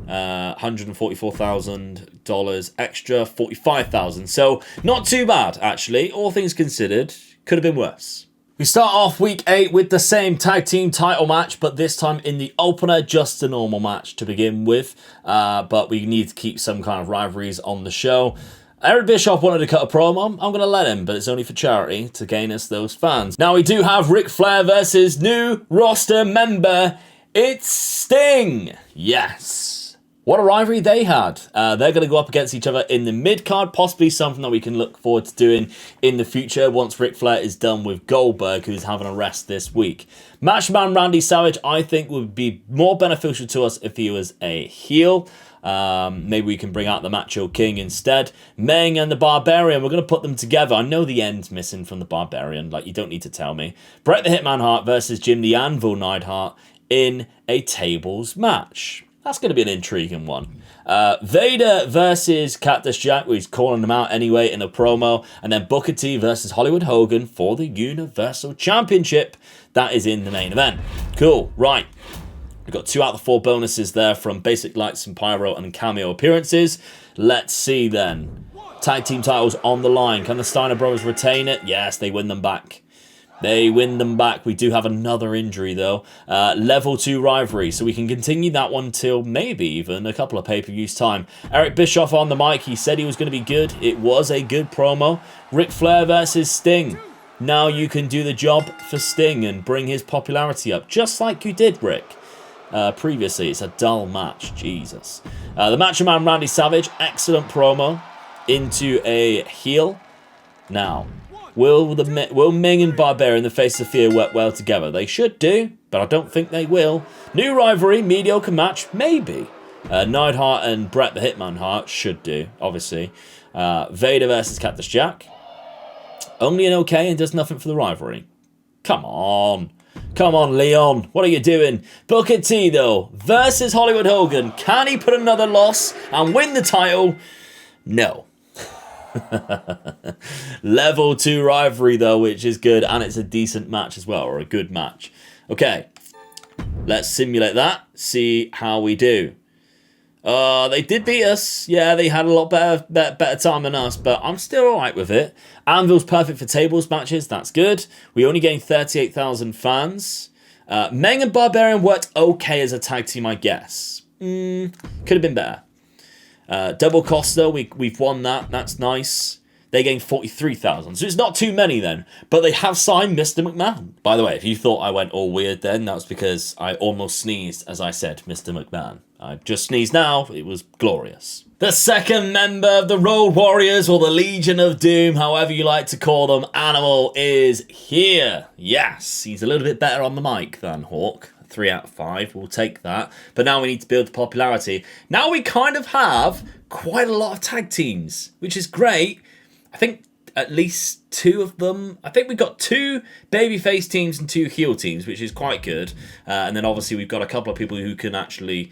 $144,000 extra, 45,000. So not too bad, actually. All things considered, could have been worse. We start off week 8 with the same tag team title match, but this time in the opener, just a normal match to begin with. But we need to keep some kind of rivalries on the show. Eric Bischoff wanted to cut a promo. I'm going to let him, but it's only for charity to gain us those fans. Now we do have Ric Flair versus new roster member. It's Sting. Yes. What a rivalry they had. They're going to go up against each other in the mid-card, possibly something that we can look forward to doing in the future once Ric Flair is done with Goldberg, who's having a rest this week. Macho Man Randy Savage, I think, would be more beneficial to us if he was a heel. Maybe we can bring out the Macho King instead. Meng and the Barbarian, we're going to put them together. I know the end's missing from the Barbarian, like you don't need to tell me. Bret the Hitman Hart versus Jim the Anvil Neidhart in a tables match. That's going to be an intriguing one. Vader versus Cactus Jack, where he's calling him out anyway in a promo. And then Booker T versus Hollywood Hogan for the Universal Championship. That is in the main event. Cool, right. We've got 2 out of the 4 bonuses there from Basic Lights and Pyro and cameo appearances. Let's see then. Tag team titles on the line. Can the Steiner brothers retain it? Yes, they win them back. They win them back. We do have another injury though. Level 2 rivalry. So we can continue that one till maybe even a couple of pay-per-views time. Eric Bischoff on the mic. He said he was going to be good. It was a good promo. Ric Flair versus Sting. Now you can do the job for Sting and bring his popularity up. Just like you did, Rick. Previously, it's a dull match. Jesus. The Macho Man Randy Savage, excellent promo into a heel. Now, will Ming and Barbarian in the Face of Fear work well together? They should do, but I don't think they will. New rivalry, mediocre match, maybe. Neidhart and Bret the Hitman Hart should do, obviously. Vader versus Cactus Jack. Only an okay and does nothing for the rivalry. Come on. Come on, Leon. What are you doing? Booker T, though, versus Hollywood Hogan. Can he put another loss and win the title? No. Level 2 rivalry, though, which is good. And it's a decent match as well, or a good match. Okay. Let's simulate that. See how we do. They did beat us. Yeah, they had a lot better time than us, but I'm still alright with it. Anvil's perfect for tables matches. That's good. We only gained 38,000 fans. Meng and Barbarian worked okay as a tag team, I guess. Could have been better. Double cost, though. We've won that. That's nice. They gained 43,000. So it's not too many then. But they have signed Mr. McMahon. By the way, if you thought I went all weird then, that was because I almost sneezed as I said Mr. McMahon. I just sneezed now. It was glorious. The second member of the Road Warriors, or the Legion of Doom, however you like to call them, Animal, is here. Yes, he's a little bit better on the mic than Hawk. 3 out of 5, we'll take that. But now we need to build popularity. Now we kind of have quite a lot of tag teams, which is great. I think at least 2 of them. I think we've got 2 babyface teams and 2 heel teams, which is quite good. And then obviously we've got a couple of people who can actually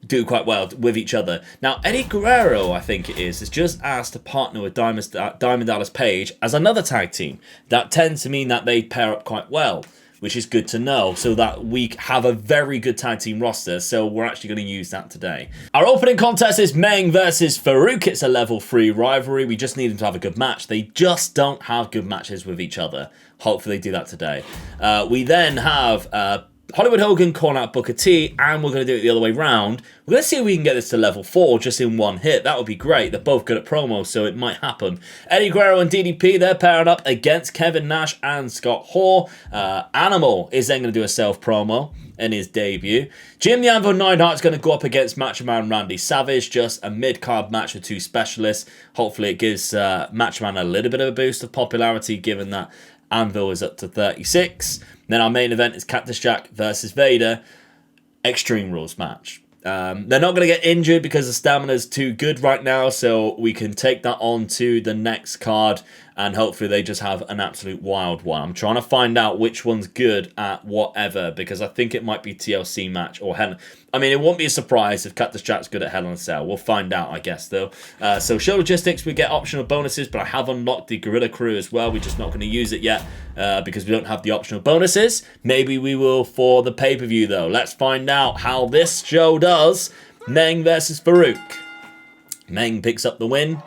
do quite well with each other. Now, Eddie Guerrero, I think it is, has just asked to partner with Diamond Dallas Page as another tag team. That tends to mean that they pair up quite well, which is good to know, so that we have a very good tag team roster, so we're actually going to use that today. Our opening contest is Meng versus Farouk. It's a level 3 rivalry. We just need them to have a good match. They just don't have good matches with each other. Hopefully they do that today. We then have Hollywood Hogan calling out Booker T, and we're going to do it the other way round. We're going to see if we can get this to level 4 just in one hit. That would be great. They're both good at promos, so it might happen. Eddie Guerrero and DDP, they're pairing up against Kevin Nash and Scott Hall. Animal is then going to do a self-promo in his debut. Jim the Anvil Neidhart is going to go up against Macho Man Randy Savage. Just a mid-card match with 2 specialists. Hopefully it gives Macho Man a little bit of a boost of popularity, given that Anvil is up to 36. Then our main event is Cactus Jack versus Vader. Extreme Rules match. They're not going to get injured because the stamina is too good right now, so we can take that on to the next card, and hopefully they just have an absolute wild one. I'm trying to find out which one's good at whatever, because I think it might be TLC match or Hell. I mean, it won't be a surprise if Cactus Jack's good at Hell in a Cell. We'll find out, I guess, though. So show logistics, we get optional bonuses, but I have unlocked the Gorilla Crew as well. We're just not going to use it yet because we don't have the optional bonuses. Maybe we will for the pay-per-view, though. Let's find out how this show does. Meng versus Farouk. Meng picks up the win.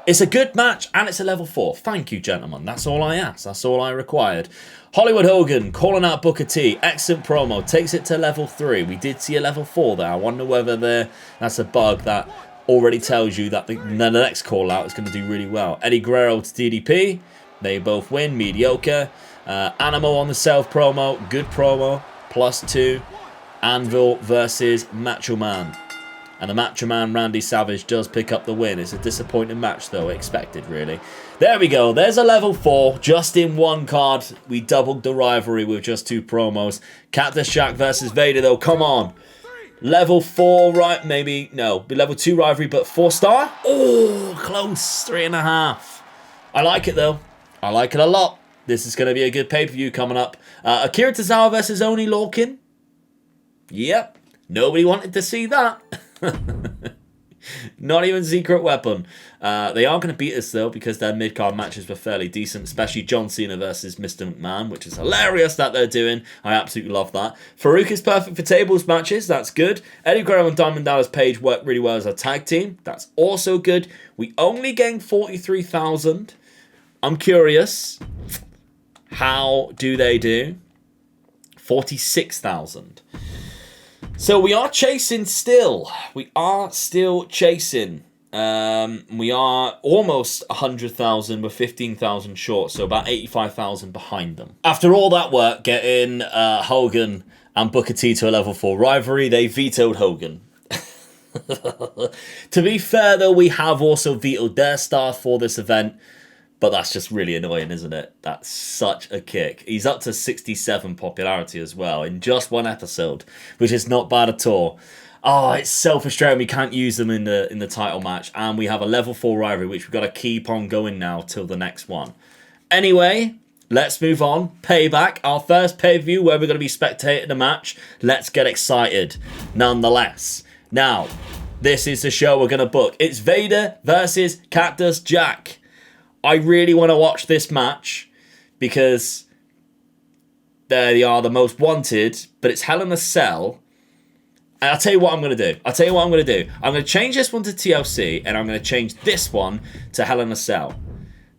It's a good match, and it's a level 4. Thank you, gentlemen. That's all I asked. That's all I required. Hollywood Hogan calling out Booker T. Excellent promo. Takes it to level 3. We did see a level 4 there. I wonder whether that's a bug that already tells you that the next call out is going to do really well. Eddie Guerrero to DDP. They both win. Mediocre. Animal on the self promo. Good promo. +2. Anvil versus Macho Man. And the Macho Man, Randy Savage, does pick up the win. It's a disappointing match, though, expected, really. There we go. There's a level 4. Just in one card, we doubled the rivalry with just 2 promos. Cactus Jack versus Vader, though. Come on. Level 4, right? Maybe, no, be level 2 rivalry, but 4-star? Oh, close, 3.5. I like it, though. I like it a lot. This is going to be a good pay-per-view coming up. Akira Tozawa versus Oni Lorcan. Yep, nobody wanted to see that. Not even Secret Weapon. They are going to beat us, though, because their mid-card matches were fairly decent, especially John Cena versus Mr. McMahon, which is hilarious that they're doing. I absolutely love that. Farouk is perfect for tables matches. That's good. Eddie Guerrero and Diamond Dallas Page work really well as a tag team. That's also good. We only gained 43,000. I'm curious. How do they do? 46,000. So we are chasing still. We are still chasing. We are almost 100,000. We're 15,000 short. So about 85,000 behind them. After all that work, getting Hogan and Booker T to a level 4 rivalry, they vetoed Hogan. To be fair, though, we have also vetoed their star for this event. But that's just really annoying, isn't it? That's such a kick. He's up to 67 popularity as well in just one episode, which is not bad at all. Oh, it's so frustrating. We can't use them in the title match. And we have a level 4 rivalry, which we've got to keep on going now till the next one. Anyway, let's move on. Payback, our first pay-per-view where we're going to be spectating a match. Let's get excited nonetheless. Now, this is the show we're going to book. It's Vader versus Cactus Jack. I really want to watch this match because they are the most wanted, but it's Hell in a Cell. And I'll tell you what I'm going to do. I'm going to change this one to TLC, and I'm going to change this one to Hell in a Cell.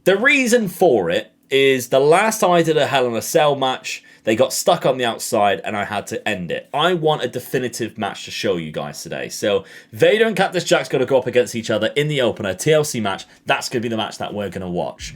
The reason for it is the last time I did a Hell in a Cell match, they got stuck on the outside and I had to end it. I want a definitive match to show you guys today. So Vader and Cactus Jack's going to go up against each other in the opener. TLC match. That's going to be the match that we're going to watch.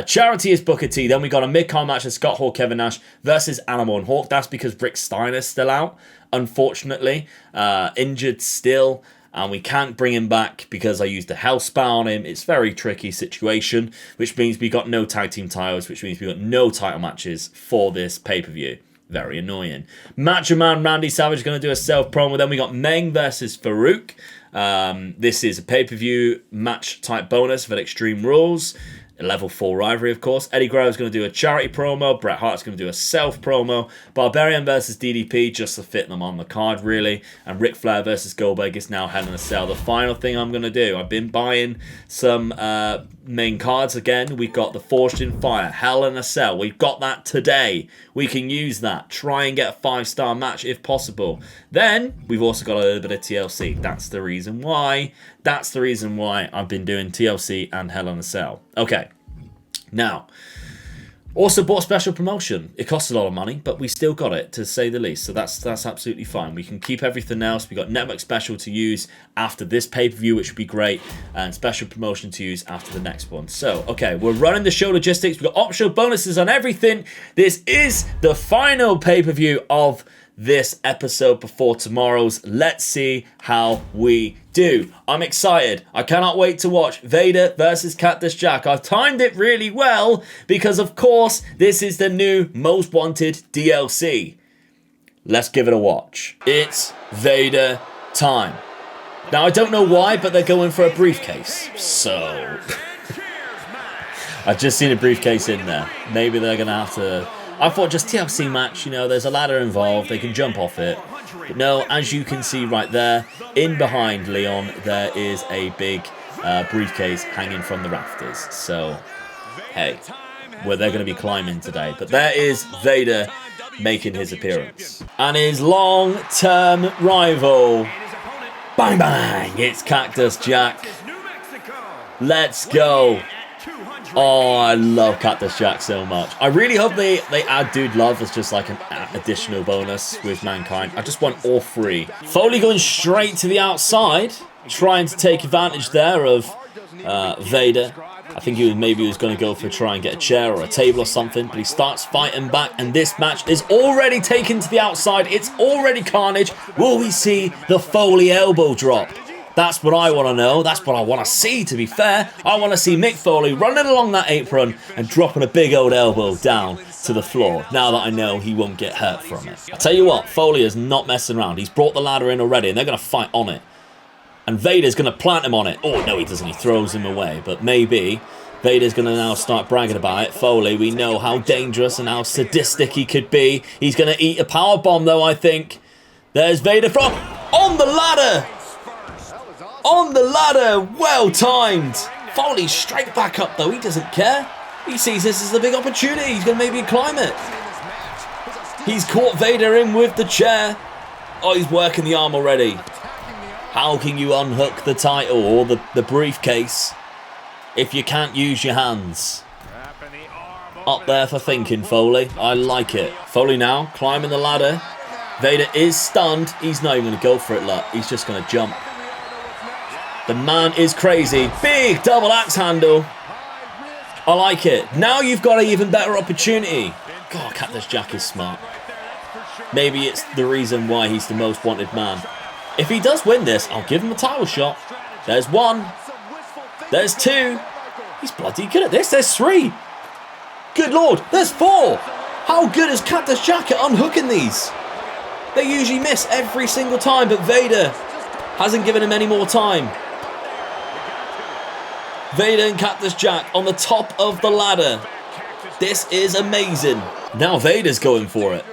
Charity is Booker T. Then we got a mid-card match of Scott Hall, Kevin Nash versus Animal and Hawk. That's because Rick Steiner's still out, unfortunately. Injured still. And we can't bring him back because I used a Hellspout on him. It's a very tricky situation, which means we got no tag team titles, which means we got no title matches for this pay-per-view. Very annoying. Macho Man Randy Savage is going to do a self-promo. Then we got Meng versus Farouk. This is a pay-per-view match type bonus for Extreme Rules. A level 4 rivalry, of course. Eddie Guerrero is going to do a charity promo. Bret Hart's going to do a self promo. Barbarian versus DDP, just to fit them on the card, really. And Ric Flair versus Goldberg is now Hell in a Cell. The final thing I'm going to do, I've been buying some main cards again. We've got the Forged in Fire, Hell in a Cell. We've got that today. We can use that. Try and get a 5-star match if possible. Then, we've also got a little bit of TLC. That's the reason why. That's the reason why I've been doing TLC and Hell in a Cell. Okay. Now, also bought a special promotion. It costs a lot of money, but we still got it, to say the least. So that's absolutely fine. We can keep everything else. We got network special to use after this pay-per-view, which would be great, and special promotion to use after the next one. So, okay, we're running the show logistics. We've got optional bonuses on everything. This is the final pay-per-view of this episode before tomorrow's. Let's see how we do. I'm excited. I cannot wait to watch Vader versus Cactus Jack. I've timed it really well because, of course, this is the new Most Wanted DLC. Let's give it a watch. It's Vader time. Now, I don't know why, but they're going for a briefcase. So, I've just seen a briefcase in there. Maybe they're going to have to... I thought just TLC match, you know, there's a ladder involved, they can jump off it. But no, as you can see right there, in behind Leon, there is a big briefcase hanging from the rafters. So, hey, well, they're going to be climbing today. But there is Vader making his appearance. And his long-term rival, bang bang, it's Cactus Jack. Let's go. Oh, I love Cactus Jack so much. I really hope they add Dude Love as just like an additional bonus with Mankind. I just want all three. Foley going straight to the outside, trying to take advantage there of Vader. I think maybe he was going to go for try and get a chair or a table or something, but he starts fighting back, and this match is already taken to the outside. It's already carnage. Will we see the Foley elbow drop? That's what I want to know. That's what I want to see, to be fair. I want to see Mick Foley running along that apron and dropping a big old elbow down to the floor now that I know he won't get hurt from it. I tell you what, Foley is not messing around. He's brought the ladder in already and they're going to fight on it. And Vader's going to plant him on it. Oh, no, he doesn't. He throws him away. But maybe Vader's going to now start bragging about it. Foley, we know how dangerous and how sadistic he could be. He's going to eat a powerbomb, though, I think. There's Vader from... On the ladder! On the ladder! Well timed! Foley straight back up, though. He doesn't care. He sees this as a big opportunity. He's going to maybe climb it. He's caught Vader in with the chair. Oh, he's working the arm already. How can you unhook the title or the briefcase if you can't use your hands? Up there for thinking, Foley. I like it. Foley now climbing the ladder. Vader is stunned. He's not even going to go for it, look. He's just going to jump. The man is crazy. Big double axe handle. I like it. Now you've got an even better opportunity. God, Cactus Jack is smart. Maybe it's the reason why he's the most wanted man. If he does win this, I'll give him a title shot. There's one. There's two. He's bloody good at this. There's three. Good lord. There's four. How good is Cactus Jack at unhooking these? They usually miss every single time, but Vader hasn't given him any more time. Vader and Cactus Jack on the top of the ladder. This is amazing. Now Vader's going for it.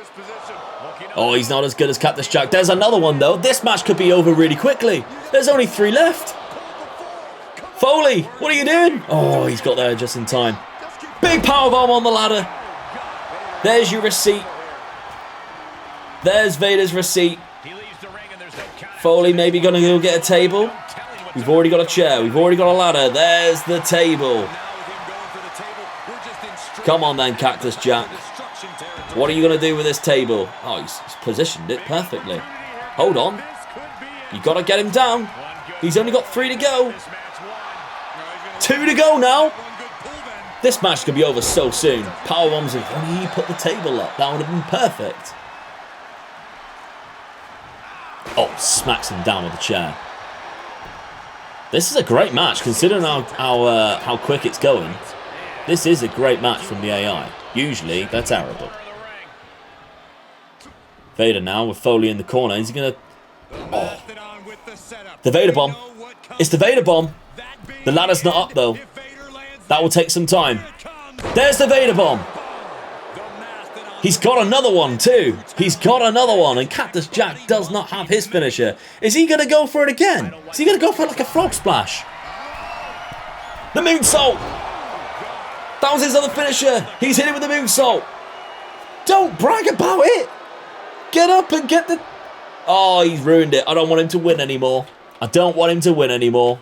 Oh, he's not as good as Cactus Jack. There's another one, though. This match could be over really quickly. There's only 3 left. Foley, what are you doing? Oh, he's got there just in time. Big powerbomb on the ladder. There's your receipt. There's Vader's receipt. Foley maybe going to go get a table. We've already got a chair. We've already got a ladder. There's the table. Come on then, Cactus Jack. What are you going to do with this table? Oh, he's positioned it perfectly. Hold on. You got to get him down. He's only got 3 to go. 2 to go now. This match could be over so soon. Powerbombs, if only he put the table up. That would have been perfect. Oh, smacks him down with the chair. This is a great match, considering how quick it's going. This is a great match from the AI. Usually, they're terrible. Vader now with Foley in the corner. Is he going to... Oh. The Vader bomb. It's the Vader bomb. The ladder's not up, though. That will take some time. There's the Vader bomb. He's got another one, too. He's got another one, and Cactus Jack does not have his finisher. Is he going to go for it again? Is he going to go for like a frog splash? The moonsault. That was his other finisher. He's hit it with the moonsault. Don't brag about it. Get up and get the... Oh, he's ruined it. I don't want him to win anymore. I don't want him to win anymore.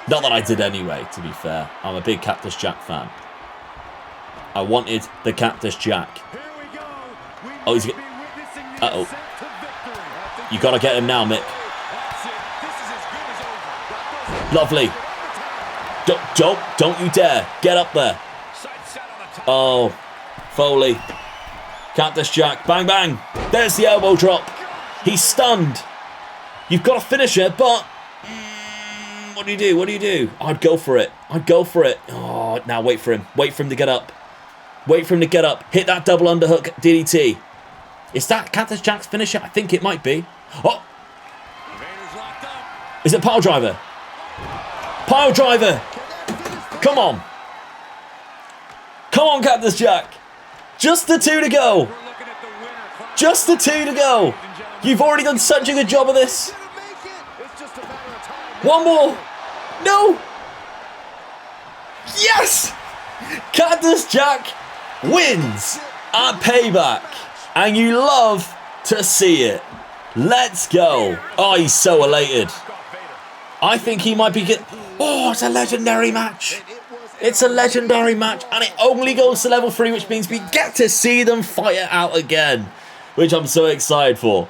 Not that I did anyway, to be fair. I'm a big Cactus Jack fan. I wanted the Cactus Jack. Oh, he's... Uh-oh. You got to get him now, Mick. Lovely. Don't you dare. Get up there. Oh, Foley. Cactus Jack. Bang, bang. There's the elbow drop. He's stunned. You've got a finisher, but... what do you do? What do you do? I'd go for it. I'd go for it. Oh, now wait for him. Wait for him to get up. Wait for him to get up. Hit that double underhook DDT. Is that Cactus Jack's finisher? I think it might be. Oh! Is it pile driver? Pile driver! Come on. Come on, Cactus Jack. Just the 2 to go. Just the 2 to go. You've already done such a good job of this. One more. No. Yes. Cactus Jack wins at Payback. And you love to see it. Let's go. Oh, he's so elated. I think he might be get... Oh, it's a legendary match. It's a legendary match, and it only goes to level 3, which means we get to see them fight it out again, which I'm so excited for.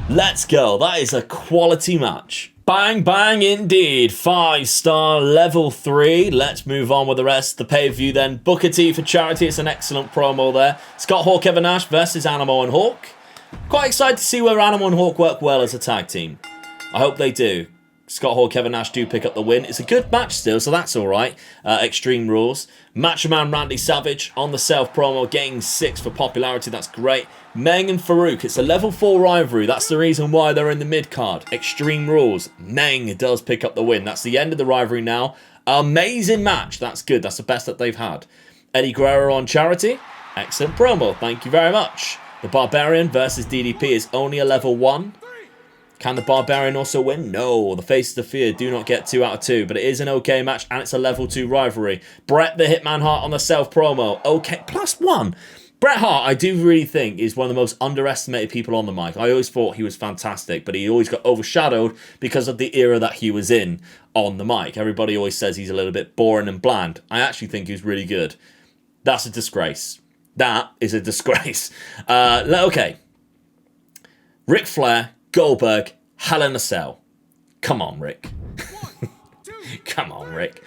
Let's go. That is a quality match. Bang, bang indeed. 5-star level 3. Let's move on with the rest. The pay-per-view then. Booker T for charity. It's an excellent promo there. Scott Hawk, Kevin Nash versus Animo and Hawk. Quite excited to see where Animo and Hawk work well as a tag team. I hope they do. Scott Hall, Kevin Nash do pick up the win. It's a good match still, so that's all right. Extreme Rules. Macho Man Randy Savage on the self promo, getting 6 for popularity. That's great. Meng and Farouk. It's a level 4 rivalry. That's the reason why they're in the mid card. Extreme Rules. Meng does pick up the win. That's the end of the rivalry now. Amazing match. That's good. That's the best that they've had. Eddie Guerrero on Charity. Excellent promo. Thank you very much. The Barbarian versus DDP is only a level 1. Can the Barbarian also win? No. The Faces of Fear do not get 2 out of 2, but it is an okay match, and it's a level 2 rivalry. Bret the Hitman Hart on the self-promo. Okay, +1. Bret Hart, I do really think, is one of the most underestimated people on the mic. I always thought he was fantastic, but he always got overshadowed because of the era that he was in on the mic. Everybody always says he's a little bit boring and bland. I actually think he was really good. That's a disgrace. That is a disgrace. Okay. Ric Flair, Goldberg, Hell in a Cell. Come on, Rick. Come on, Rick.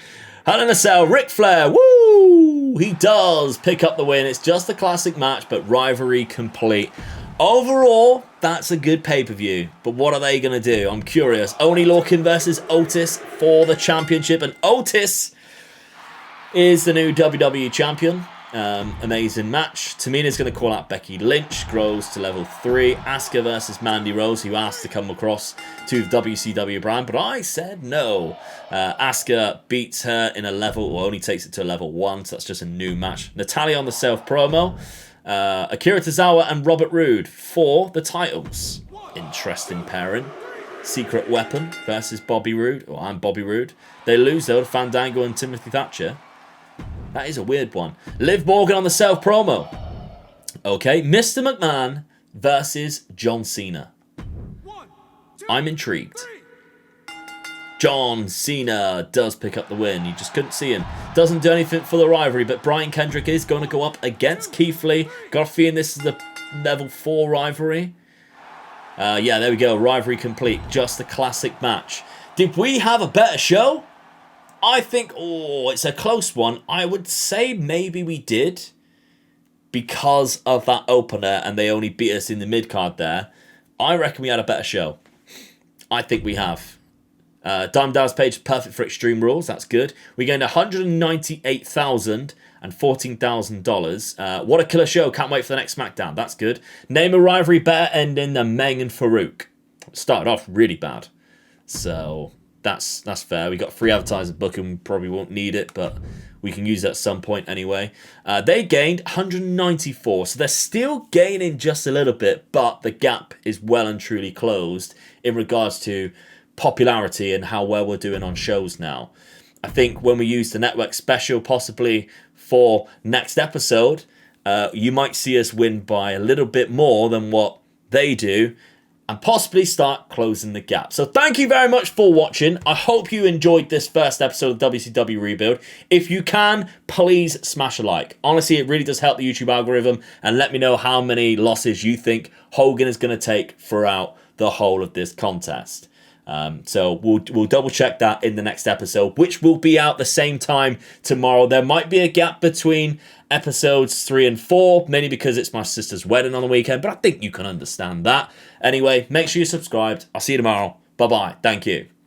Hell in a Cell, Ric Flair, woo! He does pick up the win. It's just a classic match, but rivalry complete. Overall, that's a good pay-per-view. But what are they going to do? I'm curious. Oney Lorcan versus Otis for the championship. And Otis is the new WWE champion. Amazing match. Tamina's going to call out Becky Lynch. Grows to level 3. Asuka versus Mandy Rose, who asked to come across to the WCW brand, but I said no. Asuka beats her in a level, or only takes it to a level 1, so that's just a new match. Natalya on the self-promo. Akira Tozawa and Robert Roode for the titles. Interesting pairing. Secret Weapon versus Bobby Roode. Oh, I'm Bobby Roode. They lose, though, to Fandango and Timothy Thatcher. That is a weird one. Liv Morgan on the self-promo. Okay, Mr. McMahon versus John Cena. I'm intrigued. John Cena does pick up the win. You just couldn't see him. Doesn't do anything for the rivalry, but Brian Kendrick is going to go up against Keith Lee. Got a feeling this is the level 4 rivalry. Yeah, there we go. Rivalry complete. Just a classic match. Did we have a better show? I think, it's a close one. I would say maybe we did because of that opener and they only beat us in the mid-card there. I reckon we had a better show. I think we have. Diamond Dallas Page, perfect for Extreme Rules. That's good. We gained $198,000 and $14,000. What a killer show. Can't wait for the next SmackDown. That's good. Name a rivalry better ending than Meng and Farouk. Started off really bad. So that's fair. We got free advertising booking. Probably won't need it, but we can use it at some point anyway. They gained 194, so they're still gaining just a little bit, but the gap is well and truly closed in regards to popularity and how well we're doing on shows now. I think when we use the network special possibly for next episode, you might see us win by a little bit more than what they do, and possibly start closing the gap. So thank you very much for watching. I hope you enjoyed this first episode of WCW Rebuild. If you can, please smash a like. Honestly, it really does help the YouTube algorithm, and let me know how many losses you think Hogan is going to take throughout the whole of this contest. So we'll double check that in the next episode, which will be out the same time tomorrow. There might be a gap between episodes 3 and 4, mainly because it's my sister's wedding on the weekend, but I think you can understand that. Anyway, make sure you're subscribed. I'll see you tomorrow. Bye-bye. Thank you.